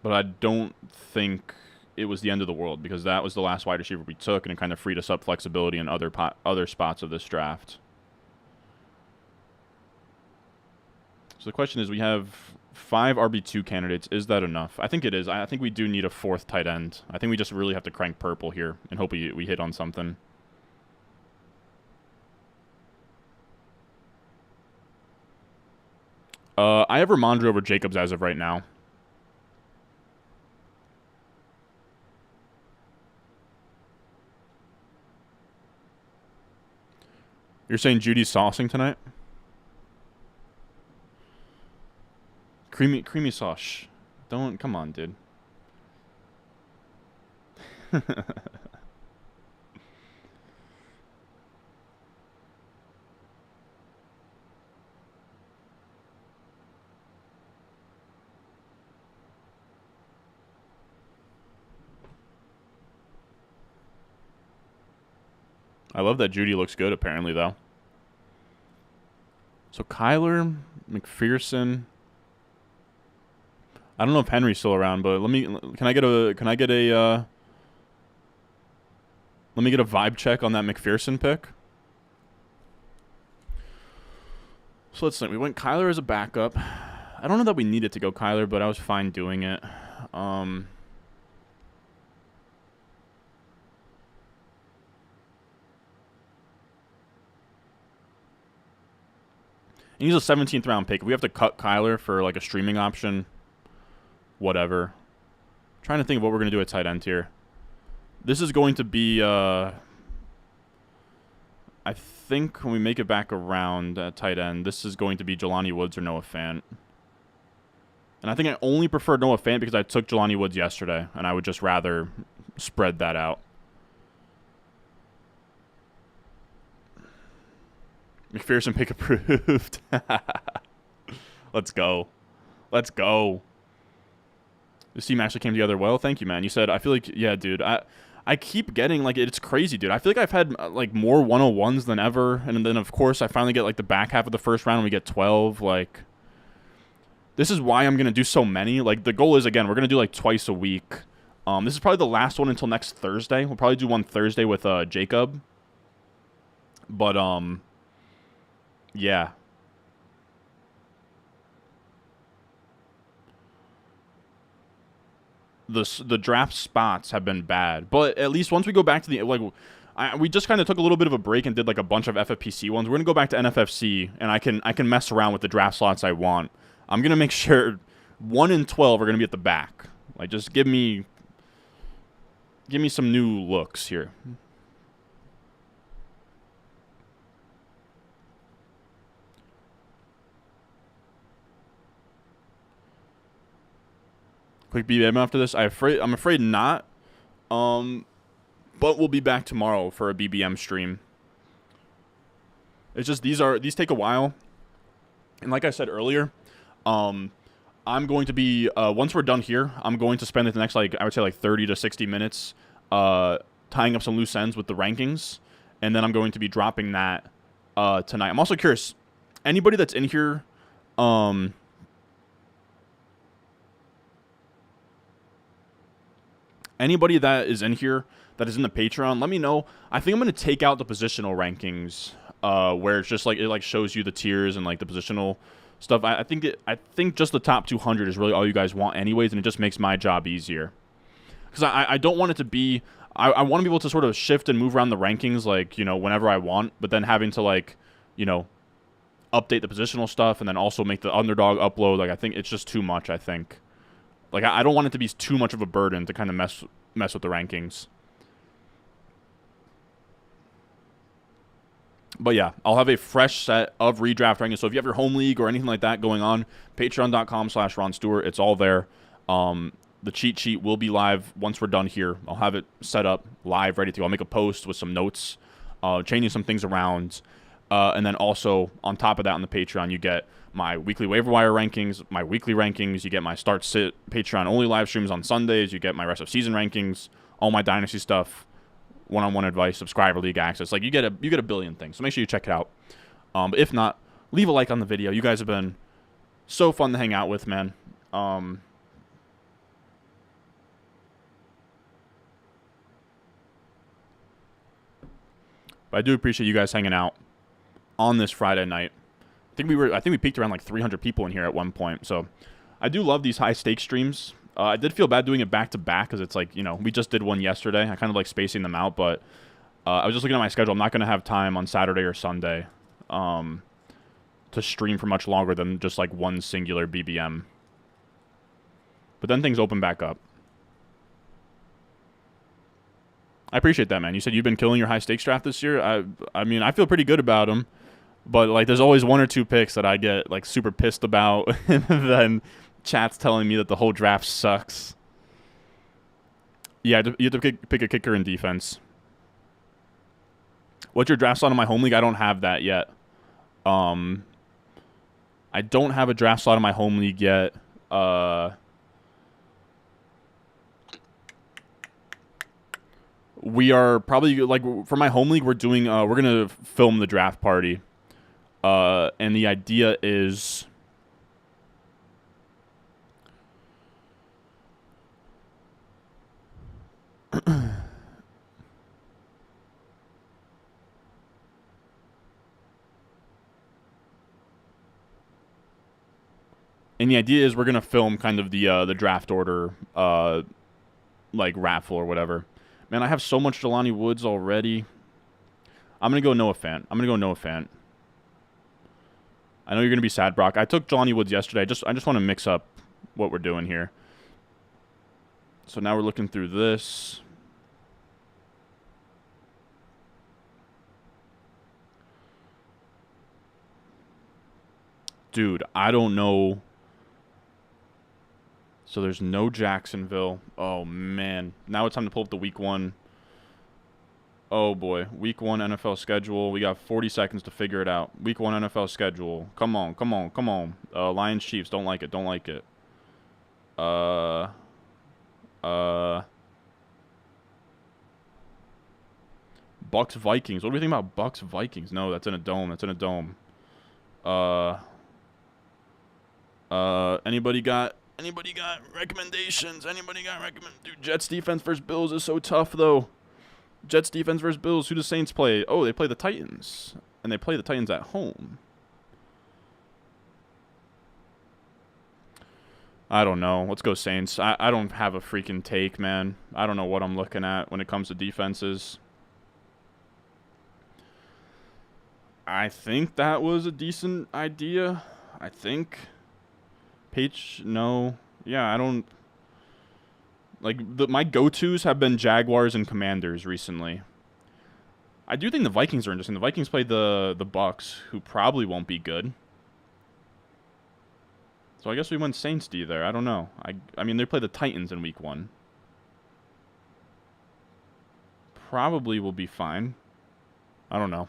But I don't think it was the end of the world, because that was the last wide receiver we took, and it kind of freed us up flexibility in other spots of this draft. So the question is, we have 5 RB2 candidates. Is that enough? I think it is. I think we do need a 4th tight end. I think we just really have to crank purple here and hope we hit on something. I have Ramondre over Jacobs as of right now. You're saying Judy's saucing tonight? Creamy sauce. Don't, come on, dude. I love that Judy looks good, apparently, though. So Kyler, McPherson. I don't know if Henry's still around, but let me. Can I get a let me get a vibe check on that McPherson pick. So let's think. We went Kyler as a backup. I don't know that we needed to go Kyler, but I was fine doing it. He's a 17th round pick. If we have to cut Kyler for like a streaming option, whatever. Trying to think of what we're going to do at tight end here. This is going to be, I think when we make it back around at tight end, this is going to be Jelani Woods or Noah Fant. And I think I only prefer Noah Fant because I took Jelani Woods yesterday, and I would just rather spread that out. McPherson pick approved. Let's go. Let's go. This team actually came together well. Thank you, man. You said, I feel like, yeah, dude. I keep getting, like, it's crazy, dude. I feel like I've had, like, more 101s than ever. And then, of course, I finally get, like, the back half of the first round and we get 12. Like, this is why I'm going to do so many. Like, the goal is, again, we're going to do, like, twice a week. This is probably the last one until next Thursday. We'll probably do one Thursday with Jacob. But, yeah. The draft spots have been bad, but at least once we go back to the we just kind of took a little bit of a break and did like a bunch of FFPC ones. We're gonna go back to NFFC, and I can mess around with the draft slots I want. I'm gonna make sure 1 and 12 are gonna be at the back. Like, just give me some new looks here. Quick BBM after this. I'm afraid not. But we'll be back tomorrow for a BBM stream. It's just these take a while. And like I said earlier, I'm going to be once we're done here, I'm going to spend the next, like, I would say, like 30 to 60 minutes tying up some loose ends with the rankings, and then I'm going to be dropping that tonight. I'm also curious, anybody that's in here anybody that is in here that is in the Patreon, let me know. I think I'm going to take out the positional rankings, where it's just like it like shows you the tiers and like the positional stuff. I think just the top 200 is really all you guys want anyways, and it just makes my job easier. Because I don't want it to be, I want to be able to sort of shift and move around the rankings, like, you know, whenever I want, but then having to, like, you know, update the positional stuff and then also make the underdog upload. Like, I think it's just too much, I think. Like, I don't want it to be too much of a burden to kind of mess with the rankings. But yeah, I'll have a fresh set of redraft rankings. So if you have your home league or anything like that going on, patreon.com/Ron Stewart. It's all there. The cheat sheet will be live once we're done here. I'll have it set up live, ready to go. I'll make a post with some notes, changing some things around. And then also, on top of that, on the Patreon, you get my weekly waiver wire rankings, my weekly rankings. You get my start-sit Patreon-only live streams on Sundays. You get my rest of season rankings, all my Dynasty stuff, one-on-one advice, subscriber league access. Like, you get a billion things. So make sure you check it out. But if not, leave a like on the video. You guys have been so fun to hang out with, man. But I do appreciate you guys hanging out on this Friday night. I think we peaked around like 300 people in here at one point. So I do love these high stakes streams. I did feel bad doing it back to back because it's like, you know, we just did one yesterday. I kind of like spacing them out, but I was just looking at my schedule. I'm not going to have time on Saturday or Sunday to stream for much longer than just like one singular BBM. But then things open back up. I appreciate that, man. You said you've been killing your high stakes draft this year. I mean, I feel pretty good about them. But, like, there's always one or two picks that I get, like, super pissed about. And then chat's telling me that the whole draft sucks. Yeah, you have to pick a kicker in defense. What's your draft slot in my home league? I don't have that yet. I don't have a draft slot in my home league yet. We are probably like for my home league, we're doing we're gonna film the draft party, and the idea is. And the idea is we're gonna film kind of the draft order, like raffle or whatever. Man, I have so much Jelani Woods already. I'm gonna go Noah Fant. I'm gonna go Noah Fant. I know you're gonna be sad, Brock. I took Jelani Woods yesterday. I just want to mix up what we're doing here. So now we're looking through this. Dude, I don't know. So there's no Jacksonville. Oh, man. Now it's time to pull up the week 1. Oh, boy. Week 1 NFL schedule. We got 40 seconds to figure it out. Week 1 NFL schedule. Come on, come on, come on. Lions, Chiefs. Don't like it. Don't like it. Bucks, Vikings. What do we think about Bucks, Vikings? No, that's in a dome. That's in a dome. Anybody got recommendations? Dude, Jets defense versus Bills is so tough, though. Jets defense versus Bills. Who do the Saints play? Oh, they play the Titans. And they play the Titans at home. I don't know. Let's go Saints. I don't have a freaking take, man. I don't know what I'm looking at when it comes to defenses. I think that was a decent idea. I think. No. Yeah, I don't. Like, my go-tos have been Jaguars and Commanders recently. I do think the Vikings are interesting. The Vikings play the Bucks, who probably won't be good. So I guess we went Saints D there. I don't know. I mean, they play the Titans in week 1. Probably will be fine. I don't know.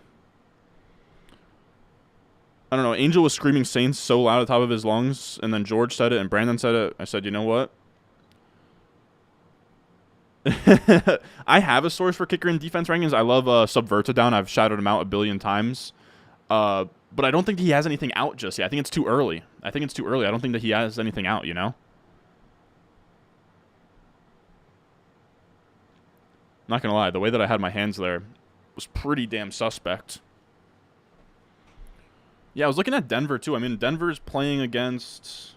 Angel was screaming Saints so loud at the top of his lungs, and then George said it, and Brandon said it. I said, you know what? I have a source for kicker and defense rankings. I love Subvertadown. I've shouted him out a billion times. But I don't think he has anything out just yet. I think it's too early. I don't think that he has anything out, you know? Not going to lie. The way that I had my hands there was pretty damn suspect. Yeah, I was looking at Denver, too. I mean, Denver's playing against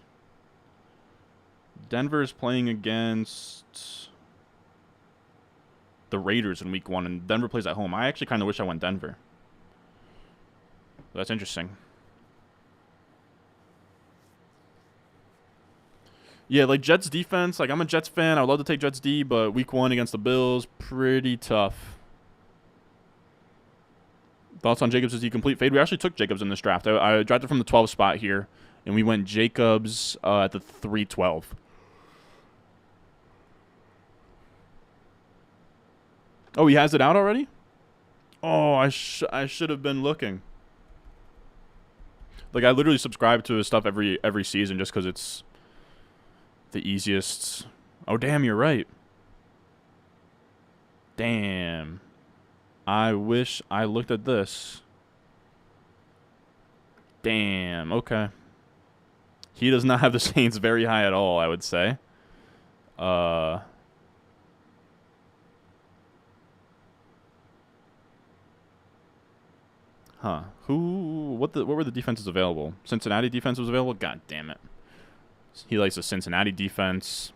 the Raiders in week 1, and Denver plays at home. I actually kind of wish I went Denver. That's interesting. Yeah, like Jets defense. Like, I'm a Jets fan. I would love to take Jets D, but week 1 against the Bills, pretty tough. Thoughts on Jacobs' D complete fade? We actually took Jacobs in this draft. I drafted from the 12 spot here, and we went Jacobs at the 312. Oh, he has it out already? Oh, I should have been looking. Like, I literally subscribe to his stuff every season just because it's the easiest. Oh, damn, you're right. Damn. I wish I looked at this. Damn, okay. He does not have the Saints very high at all, I would say. Huh. What were the defenses available? Cincinnati defense was available? God damn it. He likes the Cincinnati defense.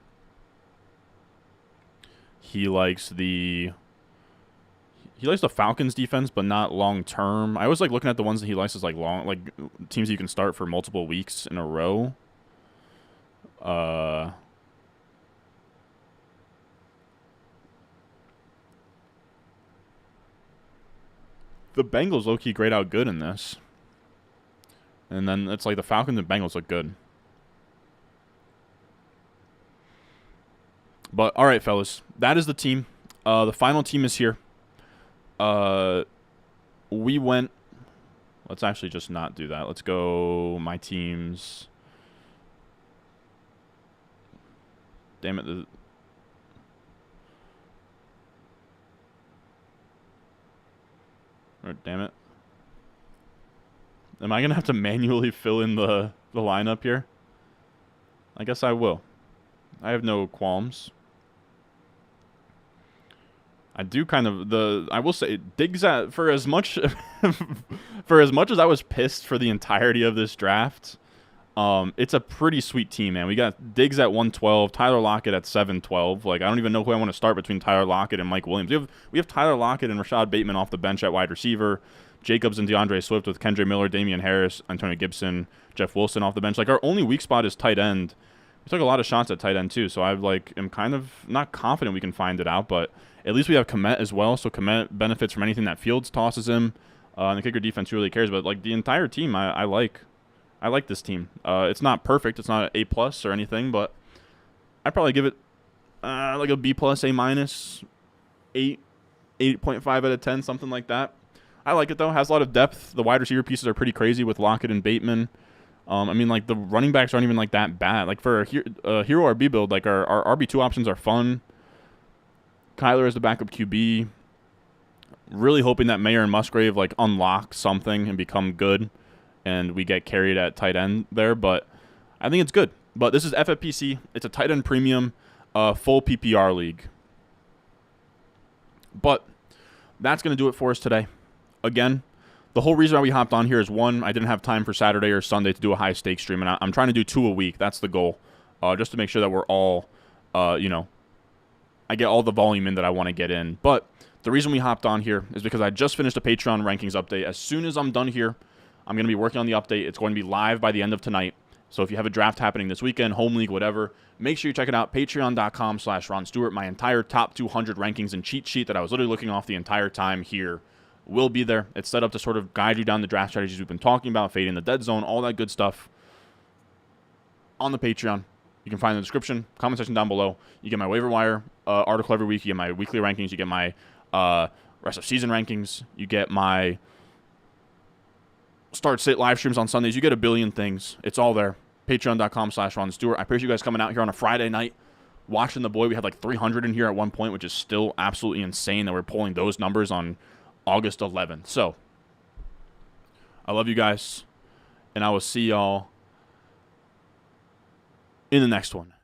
He likes the Falcons defense, but not long term. I always like looking at the ones that he likes as like teams you can start for multiple weeks in a row. The Bengals low-key grayed out good in this. And then it's like the Falcons and Bengals look good. But, all right, fellas. That is the team. The final team is here. We went... Let's actually just not do that. Let's go my teams. Damn it. Oh, damn it. Am I going to have to manually fill in the lineup here? I guess I will. I have no qualms. I do kind of I will say Diggs at for as much for as much as I was pissed for the entirety of this draft. It's a pretty sweet team, man. We got Diggs at 112, Tyler Lockett at 712. Like, I don't even know who I want to start between Tyler Lockett and Mike Williams. We have Tyler Lockett and Rashad Bateman off the bench at wide receiver, Jacobs and DeAndre Swift with Kendre Miller, Damian Harris, Antonio Gibson, Jeff Wilson off the bench. Like, our only weak spot is tight end. We took a lot of shots at tight end too, so I am kind of not confident we can find it out, but at least we have Kmet as well, so Kmet benefits from anything that Fields tosses him. And the kicker defense really cares, but like the entire team, I like this team. It's not perfect, it's not an A+ or anything, but I'd probably give it like a B+, A-, 8.5 out of 10, something like that. I like it though. Has a lot of depth. The wide receiver pieces are pretty crazy with Lockett and Bateman. I mean, like, the running backs aren't even, like, that bad. Like, for a hero RB build, like, our RB2 options are fun. Kyler is the backup QB. Really hoping that Mayer and Musgrave, like, unlock something and become good, and we get carried at tight end there. But I think it's good. But this is FFPC. It's a tight end premium, full PPR league. But that's going to do it for us today. Again, the whole reason why we hopped on here is, one, I didn't have time for Saturday or Sunday to do a high-stakes stream, and I'm trying to do 2 a week. That's the goal, just to make sure that we're all, I get all the volume in that I want to get in. But the reason we hopped on here is because I just finished a Patreon rankings update. As soon as I'm done here, I'm going to be working on the update. It's going to be live by the end of tonight. So if you have a draft happening this weekend, home league, whatever, make sure you check it out. Patreon.com/Ron Stewart. My entire top 200 rankings and cheat sheet that I was literally looking off the entire time here will be there. It's set up to sort of guide you down the draft strategies we've been talking about, fading the dead zone, all that good stuff on the Patreon. You can find the description, comment section down below. You get my waiver wire article every week. You get my weekly rankings. You get my rest of season rankings. You get my start-sit live streams on Sundays. You get a billion things. It's all there. Patreon.com/Ron Stewart. I appreciate you guys coming out here on a Friday night, watching the boy. We had like 300 in here at one point, which is still absolutely insane that we're pulling those numbers on August 11th. So, I love you guys, and I will see y'all in the next one.